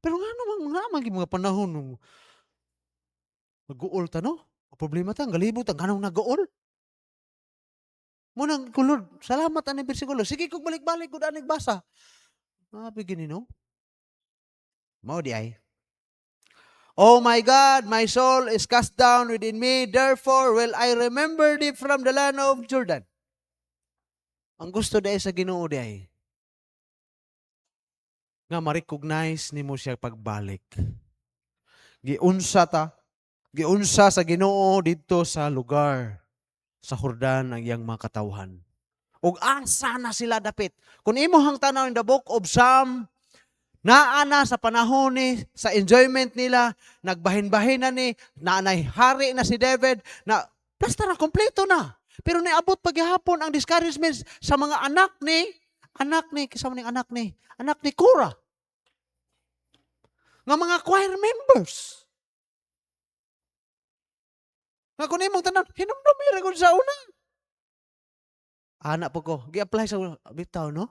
Pero nga naman mga panahon nung mag-uol ta, no? Problema ta, galibot, ang ganong nag-uol. Munang kulod, salamat ani bersikulo. Sige kog balik-balik kung anig basa. Bigini, no? Mao di ay. Oh my God, my soul is cast down within me. Therefore, will I remember thee from the land of Jordan. Ang gusto dahil sa Ginoo dahil nga ma-recognize nimo siya pagbalik. Giunsa sa Ginoo dito sa lugar sa Jordan ang iyang mga katawhan. Ug asa na sila dapit. Kung imo hang tanaw in the book of Psalm, naana sa panahon ni sa enjoyment nila, nagbahin-bahin na ni, naanay hari na si David, na basta na kompleto na. Pero niabot paghihapon ang discouragement sa mga anak ni kasama ning anak ni Korah. Nga mga choir members. Nga kung imong tanan, hinumdumi ra gud sa una. Anak po ko, gi-apply sa bitaw, no?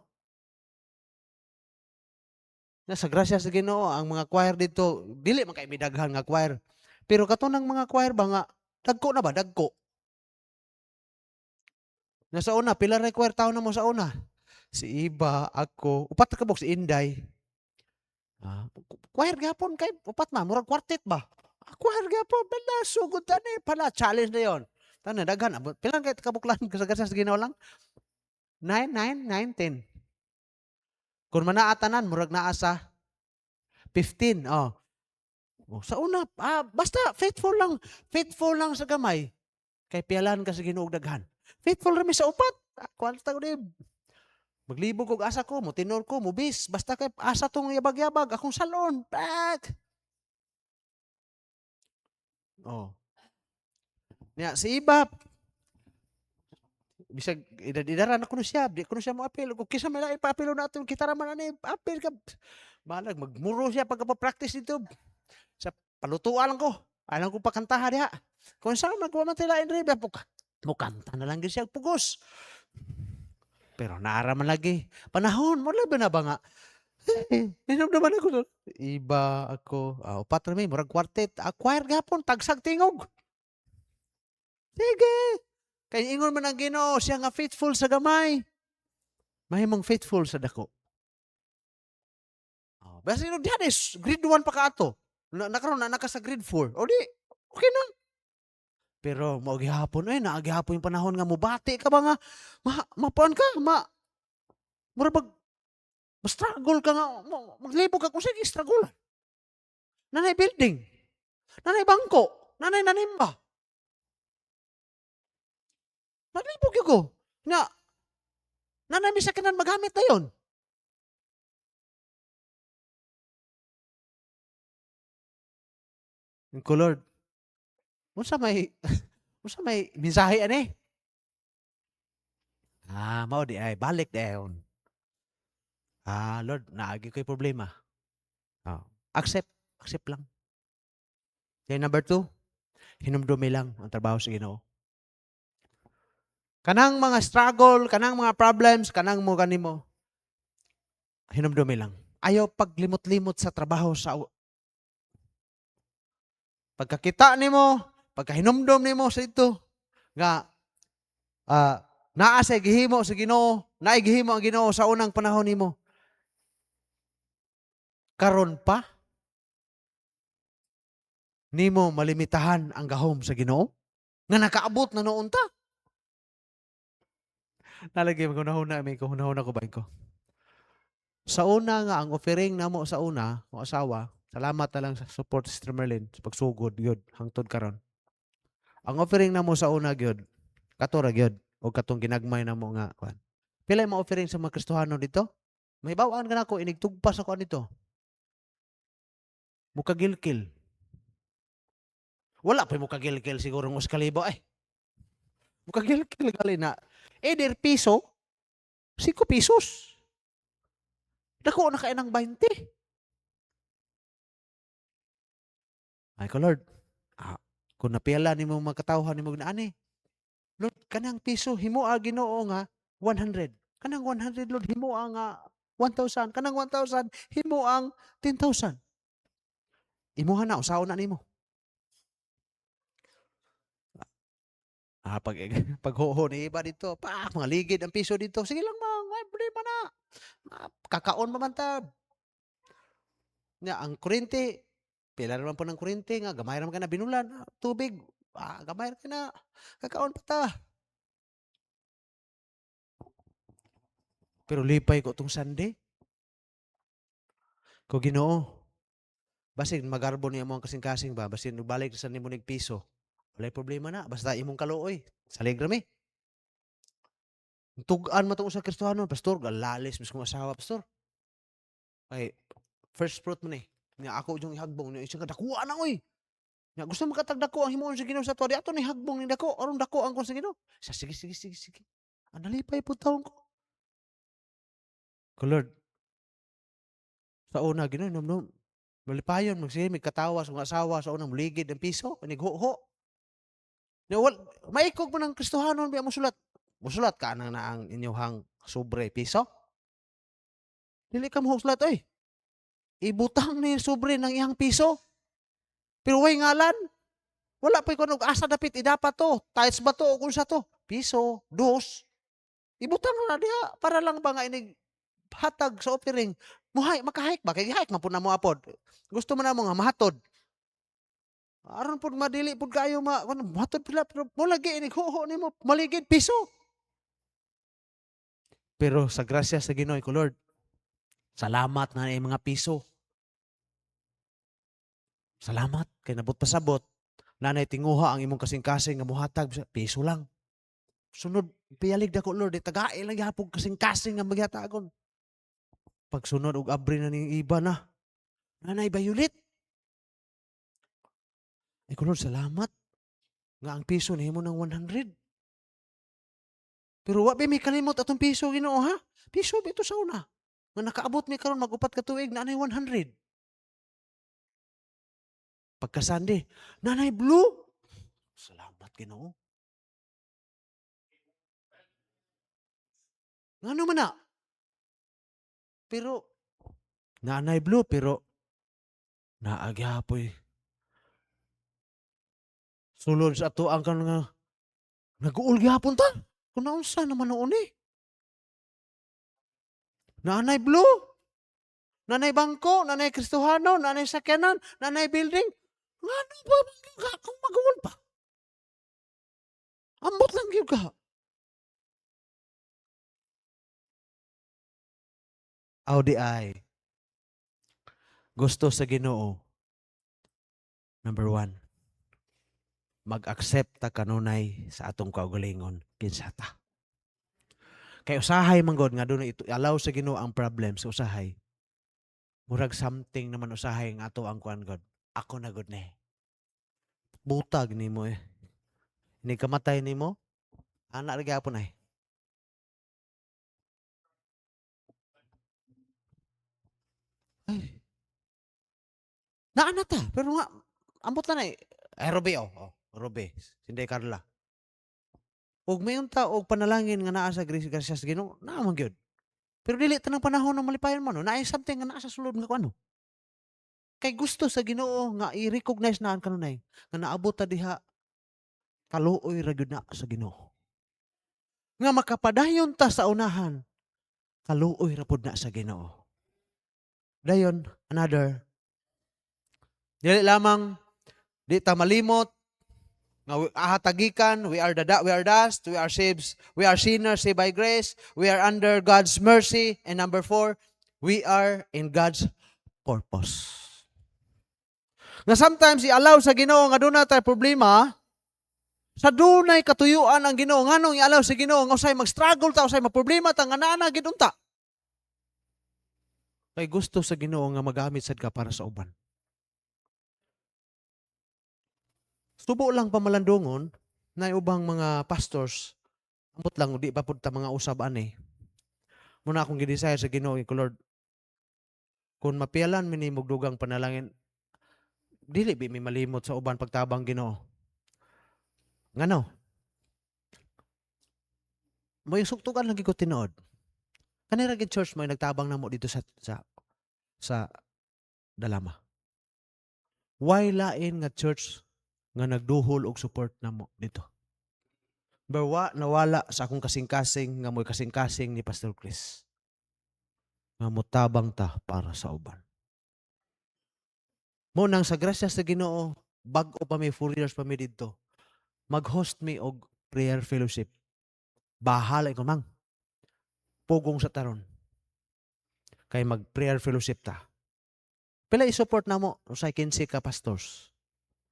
Sa grasya sa Ginoo ang mga choir dito, dili man kay midaghan nga choir. Pero katunang mga choir ba nga dagko na ba dagko? Nasa una pila ra choir taon na mo sa una? Si Iba, ako, upat ka bok si Inday. Choir gyapon kay upat man murag quartet ba? Choir gyapon pala sugod tani pala challenge na yon. Tana daghan pila kay kabuklan sa grasya sa Ginoo lang? 9, 10. Kung manaatanan, murag naa sa 15. Sa una, basta faithful lang sa gamay. Kay pialan ka sa Ginoo daghan. Faithful rami sa upat. Kwarta ko maglibog og asa ko, mo tinor ko, mo bis. Basta kay asa tong yabag-yabag, akong salon. Oh. Nya si iba bisag idad-idaran ako na siya, di ko na siya mo-apil. Kung kisa may lain pa-apilo natin, kita raman ani apil ka. Balag magmuro siya pagka-practice dito. Sa palutuan lang ko. Alam ko pakantahan diha. Kung saan magwa man tila Enribe, mukanta na lang gyud siya pugos. Pero naaraman lagi. Panahon mo labi na ba nga? Inom naman ako doon. Iba ako. Upat na may, murag quartet. Acquire gapon, tagsag tingog. Sige. Kaya ingon man ang Ginoo, siya nga faithful sa gamay. Mahimong faithful sa dako. Basta yun, diyan is, grade 1 pa ka ato. Nakaroon na naka sa grade 4. O di, okay na. Pero maugihapon, naagihapon yung panahon nga mo, bati ka ba nga, mapaan ka, mura struggle ka nga, maglibog ka kung sige, struggle. Nanay building, nanay bangko, nanay nanimba. Maglibog yun ko. Nga, nanay misakinan magamit na yun. Yung ko, Lord, unsa may mensahe ani? Mao di ay balik dayon. Lord, naagi ko'y problema. Accept lang. Then number 2, hinumdumi lang ang trabaho sa Ginoo. Kanang mga struggle, kanang mga problems, kanang mo kanimo, hinumdumi lang. Ayaw paglimot-limot sa trabaho sa pagkakita nimo, pagkahinumdom nimo sa ito nga naa sa gihimo sa Ginoo, naay gihimo ang Ginoo sa unang panahon nimo. Karon pa nimo malimitahan ang gahom sa Ginoo nga nakaabot na noon ta. Nalagay ko hunahuna ko ba ko. Sa una nga ang offering namo sa una, ang asawa, salamat na lang sa support si Sister Merlin sa pagsugod gyud hangtod karon. Ang offering namo sa una gyud, kato ra gyud o katong ginagmay namo nga kuan. Pila mo offering sa mga Kristohano dito? Mahibaw-an ka nako inig tugpas ako nito. Mukagilkil. Wala pa mukagilkil siguro ng uskalibo ay. Mukagilkil gali na. Eder piso, 5 pesos. Dako na kay nang 20. Ay ko Lord, kung napiala nimo makatawhan nimo na ani. Lord, kanang piso himo Ginoo nga 100. Kanang 100 Lord himo nga 1,000. Kanang 1,000 himo ang 10,000. Imuha na usaon na nimo. Paghoho ni iba dito, mga ligid ang piso dito. Sige lang mga problema na. Kakaon man ta. Ang kuryente, pila naman po ng kuryente nga, gamay naman ka na binulan. Tubig, gamay ka na. Kakaon pa ta. Pero lipay ko itong Sunday. Ko Ginoo, basin magarbo niya mo ang kasing-kasing ba, basin balik sa nimo nig piso. Walay problema na, basta imong kaluoy. Salig rami. Tugan mo itong sa Kristohano, pastor, galalis, mas kong asawa, pastor. Ay, first fruit mo ni. Nga ako yung ihagbong niya, isang kadakuha na, oy. Nga gusto mo katagdako ang himoon sa Ginoo sa tuwa, di ato ni hagbong ni dako, aron dako ang kon sa Ginoo. Sige. Nalipay po taon ko. Ko Lord, sa una, Ginoo, nom, malipayon, magsimig, katawa sa mga asawa, sa unang muligid ang piso, nigho-ho. Maikog mo ng Kristohanon, biya mo sulat. Musulat ka na ang inyong sobre piso. Dili ka mo sulat, oy. Ibutang ni sobre ng iyang piso. Pero way ngalan. Wala pa ko asa dapit idapat to. Tiles ba to o kung sa to? Piso, dos. Ibutang na diha para lang ba nga inig hatag sa offering. Muhay, makahike ba? Kaya hike man po na mo apod. Gusto mo na mo nga mahatod. Aron po madili po kayo mahatod pila. Pero mo lagi inig huho ni mo. Maligid piso. Pero sa grasya sa Ginoo ko Lord, salamat na mga piso. Salamat kay nabot pasabot. Nanay tinguha ang imong kasing-kasing nga muhatag piso lang. Sunod piyalig dako Lord, tagae lang gyapon kasing-kasing nga magyatagon. Pagsunod og abri na ning iba na. Nanay bayulit. Ay ko Lord, salamat nga ang piso nihimo ng 100. Pero wa pa may kalimot atong piso Ginoo ha. Piso ba ito sa una? Nga nakaabot mi karon mag-upat ka tuig na anay 100. Pagka Sunday, nanay blue. Salamat Ginoo. Ngano man na? Pero nanay blue pero naagyapoy sulod sa ato ang kan nga nag-uol gyapon ta. Kung naunsa naman noon eh. Nanay blue, nanay bangko, nanay Kristohano, nanay sakyanan, nanay building. Ngano ba kung mag-uol pa? Ambot lang gyud ka. Aw di ay. Gusto sa Ginoo. Number 1, mag-accept ta kanunay sa atong kaugalingon kinsa ta. Kay usahay man god nga dunay allow sa Ginoo ang problem sa usahay. Murag something naman usahay nga ato ang kuan god. Ako na god ni. Butag nimo eh. Ni kamatay nimo, ana ra gyapon ay. Ay, naa na ta, pero nga ambot na eh. Ay, Robe, Robe, Sinday Carla. Ug mayon ta og panalangin nga naa sa grasya sa Ginoo, naa man gyud. Pero dili tanang panahon na malipayon man, no? Naay something nga naa sa sulod nga kuno. Kay gusto sa Ginoo nga i-recognize na kanunay nga naabot ta diha kaluoy ra gyud na sa Ginoo. Nga makapadayon ta sa unahan, kaluoy ra pud na sa Ginoo. Dayon, another, dili lamang di ta malimot nga ahatagikan, we are dust, we are saved, we are sinners saved by grace, we are under God's mercy, and number 4, we are in God's purpose. Nga sometimes i-allow sa Ginoo nga doon tay problema, sa dunay katuyuan ang Ginoo, nganong i-allow sa Ginoo nga usay mag-struggle ta, usay magproblema ta nga naa gid unta. Kay gusto sa Ginoo nga magamit sad ka para sa uban. Subo lang pamalandungon na ubang mga pastors, ambot lang di pa pud ta mga usab ani. Muna akong gidesire sa Ginoo ko Lord, kung mapialan mi nimog dugang panalangin, dili bi mi malimot sa uban pagtabang Ginoo. Ngano? May suktukan lagi ko tinuod. Kanira gid church may nagtabang namo dito sa Dalama. Why lain nga church nga nagduhol og support namo dito? Bawa nawala sa akong kasing-kasing nga mo'y kasing-kasing ni Pastor Chris. Nga mutabang ta para sa uban. Mo nang sa grasya sa Ginoo, bag-o pa may 4 years pa mi didto. Mag-host mi og prayer fellowship. Bahala ko mang. Pugong sa taron. Kay mag-prayer fellowship ta. Pila i-support namo usay 15 ka pastors.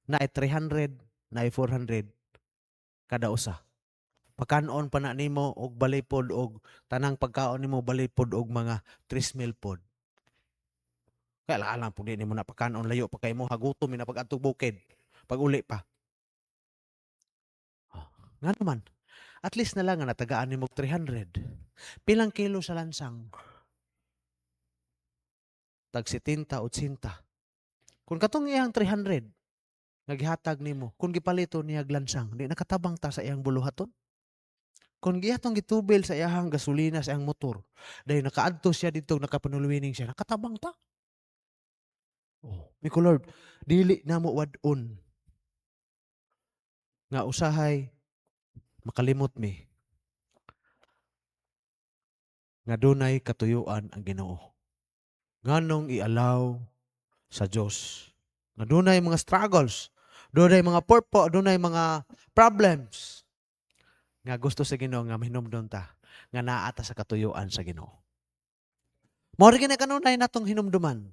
Na 300, na 400 kada usa. Pagkanon pa na nimo og balipod og tanang pagkaon nimo balipod og mga 3,000 pod. Kaya alam po din mo na pagkanon layo pa kay mo hagutom na pag-adtong bukid. Pag uli pa. Nga naman, at least na lang nga natagaan nimo 300. Pilang kilo sa lansang? Tag 70, 80. Kung katong iyang 300, naghihatag nimo, kung gipalito niya lansang, di nakatabang ta sa iyang buluhaton. Kung gihatong gitubil sa iyang gasolina sa iyang motor, dahil nakaadto siya dito, nakapanulwining siya, nakatabang ta. Oh, Miko Lord, dili na mo wadon nga usahay makalimot mi nga dunay katuyuan ang Ginoo. Nganong i-allow sa Dios nga dunay mga struggles, dunay mga purpose, dunay mga problems nga gusto sa Ginoo nga mahinumdom ta nga naa ta sa katuyuan sa Ginoo. Mao ri kini kanunay natong hinumduman.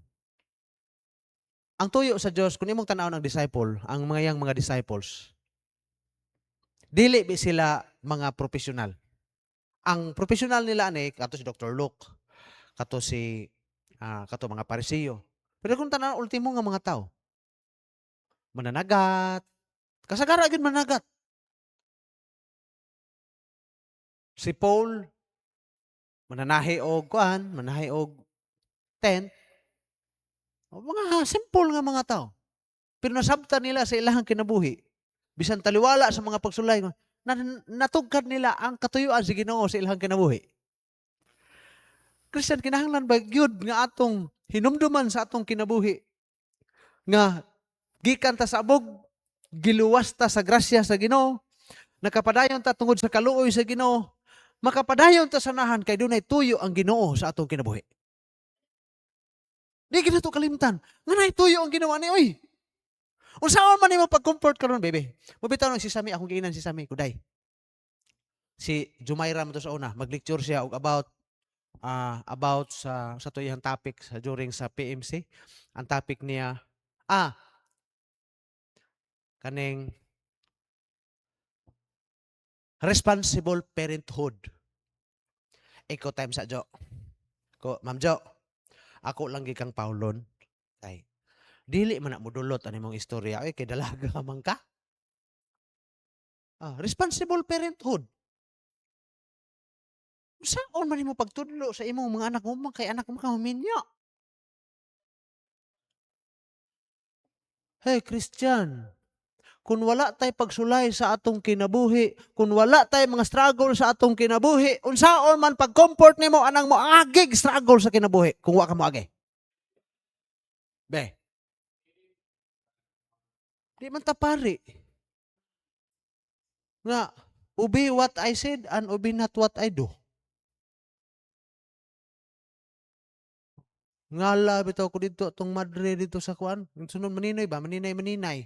Ang tuyo sa Dios, kung imong tan-aw ng disciple, ang mga disciples, dili bi sila mga profesional. Ang profesional nila ani kato si Dr. Luke, kato si kato mga Pariseo. Pero kung tan-aw ultimo nga mga tao, mananagat, kasagara gyud mananagat. Si Paul mananahi og kuan, manahi og tent, o mga simple nga mga tao. Pero nasabtan nila sa ilahang kinabuhi. Bisan taliwala sa mga pagsulay, natugkad nila ang katuyuan sa Ginoo sa ilahang kinabuhi. Christian, kinahanglan ba gyud nga atong hinumduman sa atong kinabuhi nga gikan ta sa abog, giluwas ta sa grasya sa Ginoo, nakapadayon ta tungod sa kaluoy sa Ginoo, makapadayon ta sanahan kay dunay tuyo ang Ginoo sa atong kinabuhi. Di gid nato kalimtan. Nga tuyo ang Ginoo ni oy. Unsaon man nimo pag-comfort karon, bebe? Mabitaw si Sami, akong giinan si Sami kuday. Si Jumaira mo to sa una, mag-lecture siya og about sa tuyang topic during sa PMC. Ang topic niya kaning responsible parenthood. Iko time sa Jo. Ko, Ma'am Jo, ako lang gikang Paulon. Ay, dili man na modulot ani mong istorya. Ay, kay dalaga man ka. Responsible parenthood. Saan man mo pagtudlo sa imong mga anak mo, kay anak mo ka huminyo. Hey, Christian, kung wala tay pagsulay sa atong kinabuhi, kung wala tay mga struggle sa atong kinabuhi, unsaon man pag-comfort nimo anang mo agig struggle sa kinabuhi kung wa ka mo agi. Be. Di man ta pari. Nga, ubi what I said and ubi not what I do. Ngala bitaw ko dito tong madre dito sa kuan. Sunod maninoy ba? Maninay.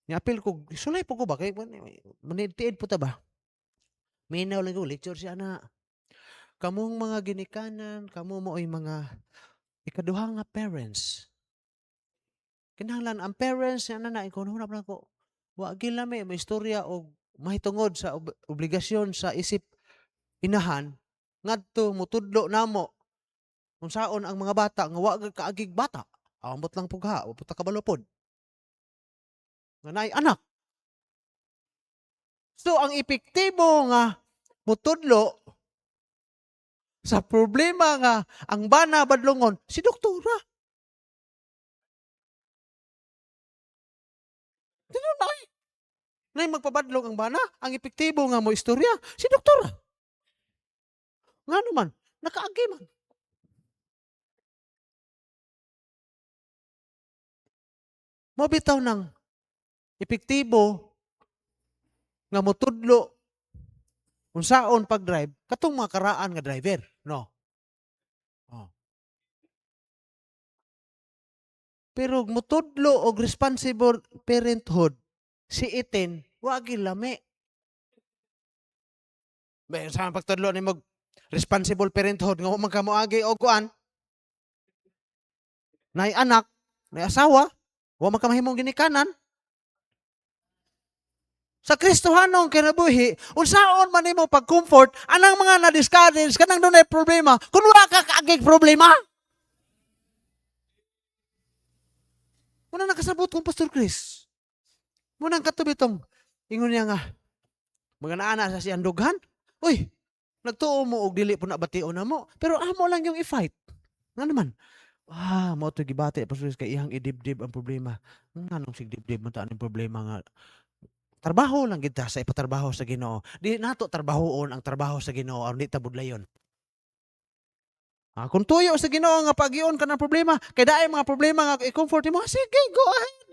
Niapil ko, sulay po ko ba? Kay manitiid po ta ba? Minaw lang ko, lecture siya na. Kamong mga ginikanan, kamo mo ay mga ikaduha nga parents. Kinahanglan ang parents na na ikaw hunap na ko. Wa gilami may istorya og mahitungod sa obligasyon sa isip inahan ngadto mutudlo namo unsaon ang mga bata nga wa kaagig bata. Ambot lang pugha, wa puta kabalo pod. Nga nay anak. So ang epektibo nga mutudlo sa problema nga ang bana badlongon si doktora. Dino na ay. Nay magpabadlong ang bana, ang epektibo nga mo istorya si doktora. Nga naman, nakaagi man. Mabitaw ng epektibo nga motudlo unsaon pag-drive katong mga karaan nga driver, no? Oh. Pero motudlo og responsible parenthood si iten wa lami. Ba sa pagtudlo ni mag responsible parenthood nga man ka moagi og kuan. Nay anak, nay asawa, wa man ka mahimong ginikanan. Sa Kristohanong kinabuhi, unsaon man nimo pag-comfort anang mga na-discourage kanang dunay problema kun wala ka kaagig problema. Muna nakasabot kong Pastor Chris. Muna katubitong ingon niya nga mga naana sa siyang dughan. Uy, nagtuo mo og dili po na batio na mo, pero amo lang yung i-fight. Nga naman, mo to gibati Pastor Chris kay ihang idibdib ang problema. Nganong sig dibdib man ta ang problema nga trabaho lang kita sa ipatrabaho sa Ginoo. Di nato trabahoon ang trabaho sa Ginoo aron di ta budlayon. Kung tuyo sa Ginoo nga pag-ion ka ng problema, kay daay mga problema nga i-comfort mo, sige, go ahead.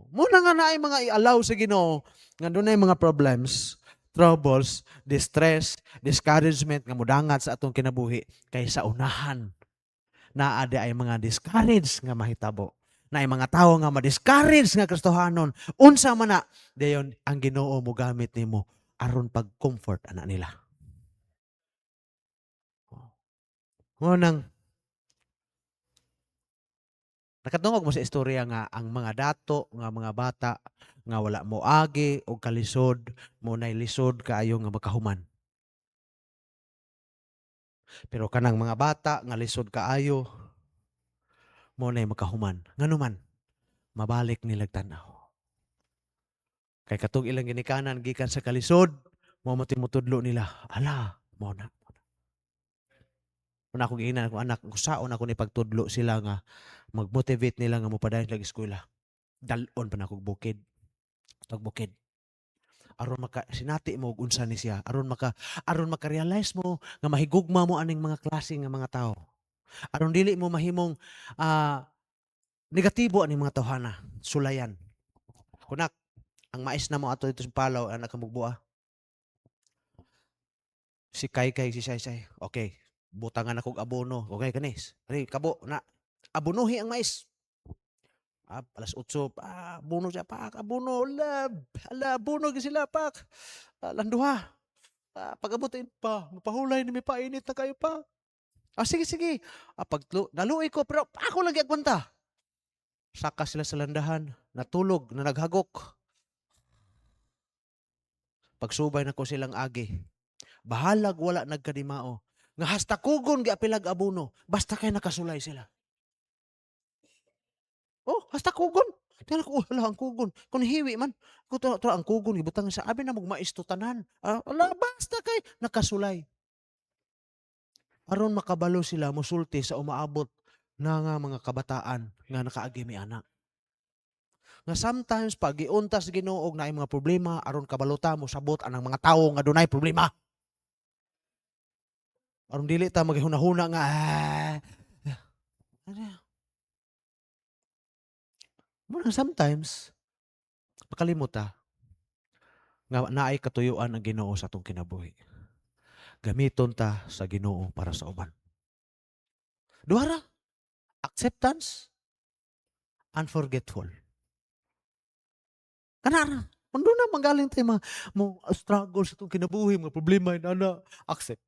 Muna nga naay mga i-allow sa Ginoo nga dunay mga problems, troubles, distress, discouragement nga mudangat sa atong kinabuhi kay sa unahan naa ay mga discouraged nga mahitabo. Na mga tao nga ma-discourage nga Kristohanon, unsa man na, dayon ang Ginoo mo gamit nimo aron pag-comfort ana nila. Ngunang, nakatungog mo sa istorya nga ang mga dato nga mga bata nga wala mo agi o kalisod, mo nay lisod kaayo nga makahuman. Pero kanang mga bata nga lisod kaayo, mo nay makahuman. Nganuman, mabalik nilag tanaw. Kay katong ilang ginikanan gikan sa kalisod, mo matimutudlo nila. Ala, mo na. Una akong giingnan akong anak, kusaon ako ni pagtudlo sila nga mag-motivate nila nga mopadayon lag eskwela. Dalon pa na akong bukid. Tagbukid. Aron maka sinati mo og unsa ni siya, aron maka-realize mo nga mahigugma mo aning mga klase nga mga tao. Aron dili mo mahimong negatibo aning mga tawhana, sulayan. Kunak, ang mais na mo ato dito sa Palaw, anak kamugbuah. Si Kay si Say. Okay, butangan akong abono. Okay kanis. Ari kabo na abonohi ang mais. Alas 8, abono siya pak, abono lab. Ala abono gi sila pak. Landuha. Pag-abutin pa, mapahulay ni may painit na kayo pa. Sige. Naluoy ko pero ako lagi agwanta. Saka sila sa landahan, natulog, na naghagok. Pagsubay na ko silang agi. Bahalag wala nagkadimao. Nga hasta kugon giapilag abono, basta kay nakasulay sila. Oh, hasta kugon. Tingnan ko, hala ang kugon. Kung hiwi man, kung ang kugon, ibutang sa abi na magmaisto tanan. Ala, basta kay nakasulay. Aron makabalo sila, musulti sa umaabot na nga mga kabataan nga nakaagi may anak. Nga sometimes, pag iuntas Ginoo na mga problema, aron kabalota mo sabot anang mga tao nga dunay problema. Aron dili ta maghunahuna nga, sometimes, makalimot ta nga naay katuyuan ang Ginoo sa atong kinabuhi. Gamiton ta sa Ginoo para sa uban. Duhara, acceptance, unforgetful. Kanara, mundo na manggaling tayo mo struggle sa itong kinabuhi, mga problema, inana, accept.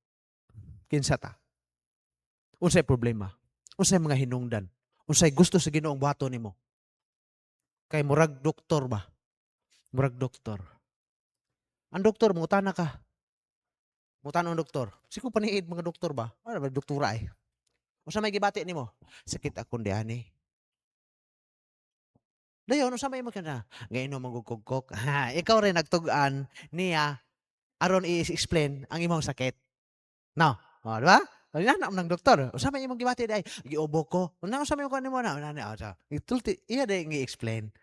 Kinsa ta? Unsay problema? Unsay mga hinungdan? Unsay gusto sa Ginoong buhaton nimo? Kay murag doktor ba? Murag doktor. Ang doktor, mutana ka. Mutana ang doktor. Siku paniid mga doktor ba? Ano ba doktora eh? Unsa may gibati nimo? Sakit akong diani. Dayon, unsa may mo kana? Ngayon mo magugkog-kog. Ikaw rin nagtugan niya aron i-explain ang imong sakit. No? Di ba? Yan ang doktor. Unsa may imong gibati day? Giubo ko. Unsa may mo kanimo na? Itulti iya day gi-explain.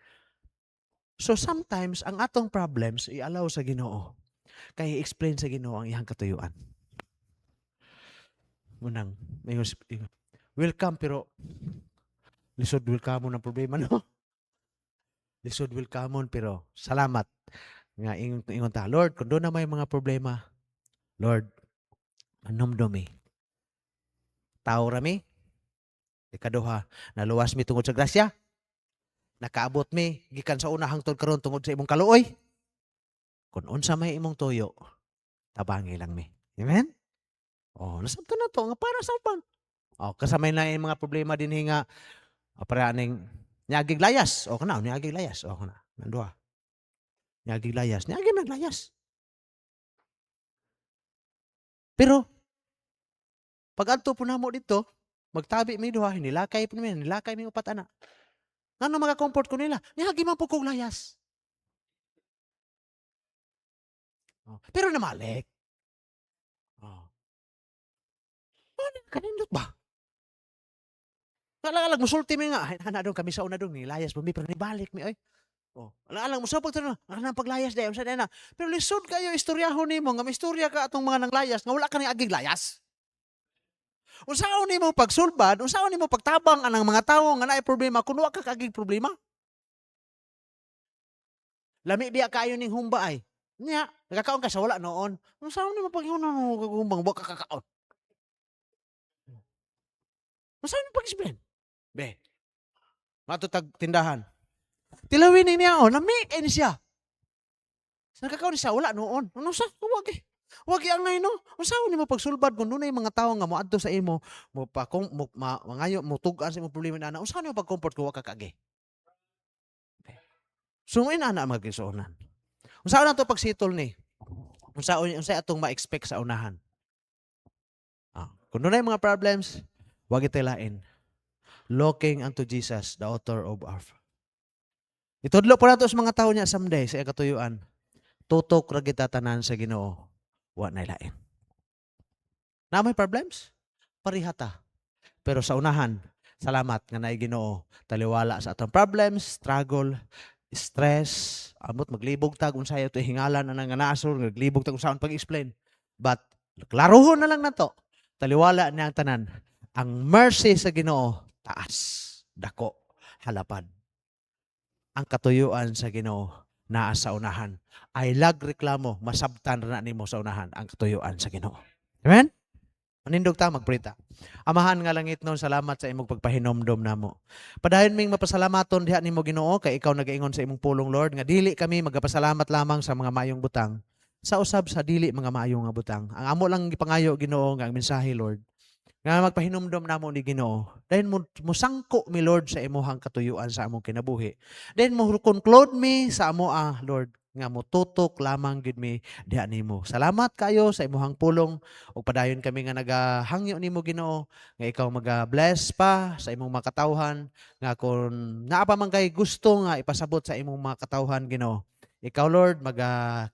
So sometimes ang atong problems i-allow sa Ginoo. Kay i-explain sa Ginoo ang iyang katuyuan. Munang welcome pero lisod welcome ng problema no. Lisod welcome pero salamat nga ingon ta Lord kun do na may mga problema Lord manomdomi tao rami ikaduha naluwas mi tungod sa grasya nakaabot mi gikan sa una hangtod karon tungod sa imong kaluoy kun unsa may imong tuyo tabangi lang mi amen nasabtan na to nga para sa uban kasamay na yung mga problema din nga para aning niagig layas kana niagig layas kana nanduha niagig layas niagig naglayas pero pag adto po namo dito magtabi mi duha nilakay mi upat ana ngano maka-comfort ko nila niagig man pud kog layas pero namalik kanindot ba alang musulti mi nga ana dong kami sa una dong nilayas po mi pero nibalik mi oy alang mo sa pagtanong anang paglayas day unsa day na pero lisod kayo istoryahon nimo nga istorya ka atong mga nanglayas nga wala ka ni agig layas unsaon nimo pagsulbad unsaon nimo pagtabang anang mga tawo nga naay problema kun wa ka kagig problema lami biya kayo ning humba ay nya nagakaon ka sa wala noon unsaon nimo paghuman mo humbang wa ka kakaon unsaon nimo pag-explain be matutag tindahan tilawin niya nami kay ni siya nagkakaon siya wala noon ano sa wag angay no unsaon nimo pagsulbad kun dunay mga tawo nga moadto sa imo mo pa kung mangayo mo tug-an sa imong problema na unsaon nimo pag-comfort ko wa ka kage so ana magkisuonan unsaon na to pagsitol ni unsay atong ma-expect sa unahan kun dunay mga problems wag itay lain looking unto Jesus the author of our Itudlo po nato sa mga tao niya someday sa katuyuan. Tutok ra kita tanan sa Ginoo. Wa nay lain. Na may problems? Parihata. Pero sa unahan, salamat nga naay Ginoo. Taliwala sa atong problems, struggle, stress, amot maglibog tag unsay to hingalan na nga naasor, maglibog tag unsaon pag-explain. But klarohon na lang nato. Taliwala niya ang tanan. Ang mercy sa Ginoo taas, dako, halapad. Ang katuyuan sa Ginoo naa sa unahan. Ay reklamo, masabtan ra na nimo sa unahan ang katuyuan sa Ginoo. Amen? Manindog ta magprita. Amahan nga langit noon, salamat sa imong pagpahinomdom namo. Padayon ming mapasalamaton diha nimo Ginoo kay ikaw nagaingon sa imong pulong Lord nga dili kami magapasalamat lamang sa mga maayong butang. Sa usab sa dili mga maayong nga butang. Ang amo lang gipangayo Ginoo nga ang mensahe Lord. Nga magpahinumdom namo ni Ginoo. Dahil musangko mi Lord sa imuhang katuyuan sa among kinabuhi. Then mo conclude mi sa amo Lord nga mututok lamang gid mi diha nimo. Salamat kayo sa imuhang pulong ug padayon kami nga nagahangyo nimo Ginoo nga ikaw maga-bless pa sa imong mga katawhan nga kung naa pa man kay gusto nga ipasabot sa imong mga katawhan Ginoo. Ikaw Lord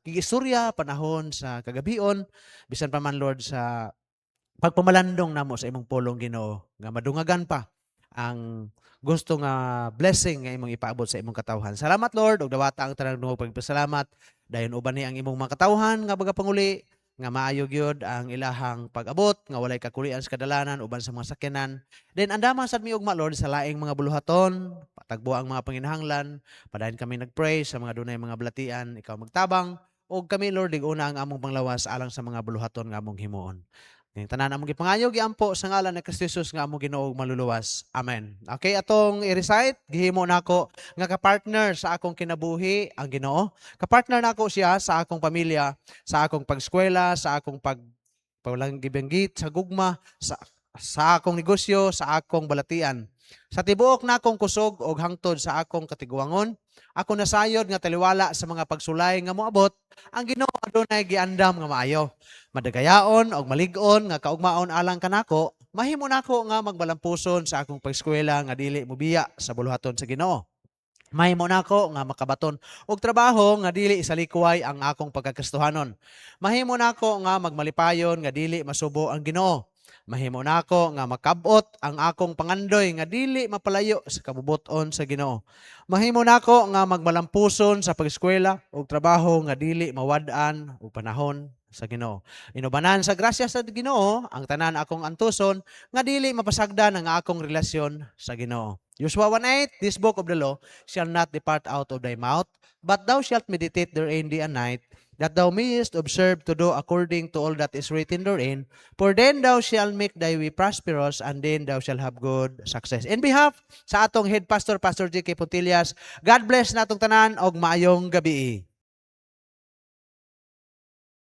kigistorya panahon sa kagabion bisan pa man Lord sa pagpamalandong namo sa imong pulong Ginoo nga madungagan pa ang gusto nga blessing nga imong ipaabot sa imong katawhan. Salamat Lord ug dawata ang tanang dungog pagpasalamat dayon uban ni ang imong mga katawhan nga panguli nga maayo gyud ang ilahang pag-abot nga walay kakulian sa kadalanan uban sa mga sakyanan. Then andama sad mi ugma Lord sa laing mga buluhaton, patagbo ang mga panginahanglan, padayon kami nagpray sa mga dunay mga balatian, ikaw magtabang ug kami Lord una ang among panglawas alang sa mga buluhaton nga among himuon. Yung tanan among gipangayo giampo sa ngalan ni Kristo Jesus nga among Ginoo maluluwas. Amen. Okay, atong i-recite gihimo nako nga ka-partner sa akong kinabuhi ang Ginoo. Ka-partner nako siya sa akong pamilya, sa akong pag-eskwela, sa akong paglanggibinggit, sa gugma, sa akong negosyo, sa akong balatian. Sa tibuok na akong kusog og hangtod sa akong katiguangon, ako nasayod nga taliwala sa mga pagsulay nga moabot, ang Ginoo adunay giandam nga maayo. Madagayaon og malig-on nga kaugmaon alang kanako, mahimo nako nga magbalampuson sa akong pag-eskwela nga dili mobiya sa buluhaton sa Ginoo. Mahimo nako nga makabaton og trabaho nga dili isalikway ang akong pagkakristohanon. Mahimo nako nga magmalipayon nga dili masubo ang Ginoo. Mahimo nako nga makabot ang akong pangandoy nga dili mapalayo sa kabubuton sa Ginoo. Mahimo nako nga magmalampuson sa pag-eskwela ug trabaho nga dili mawad-an og panahon sa Ginoo. Inubanan sa grasya sa Ginoo ang tanan akong antuson nga dili mapasagdan ang akong relasyon sa Ginoo. Joshua 1:8, this book of the law shall not depart out of thy mouth, but thou shalt meditate therein day and night, that thou mayest observe to do according to all that is written therein, for then thou shalt make thy way prosperous, and then thou shalt have good success. In behalf sa atong head pastor, Pastor J.K. Puntillas, God bless natong tanan og maayong gabi.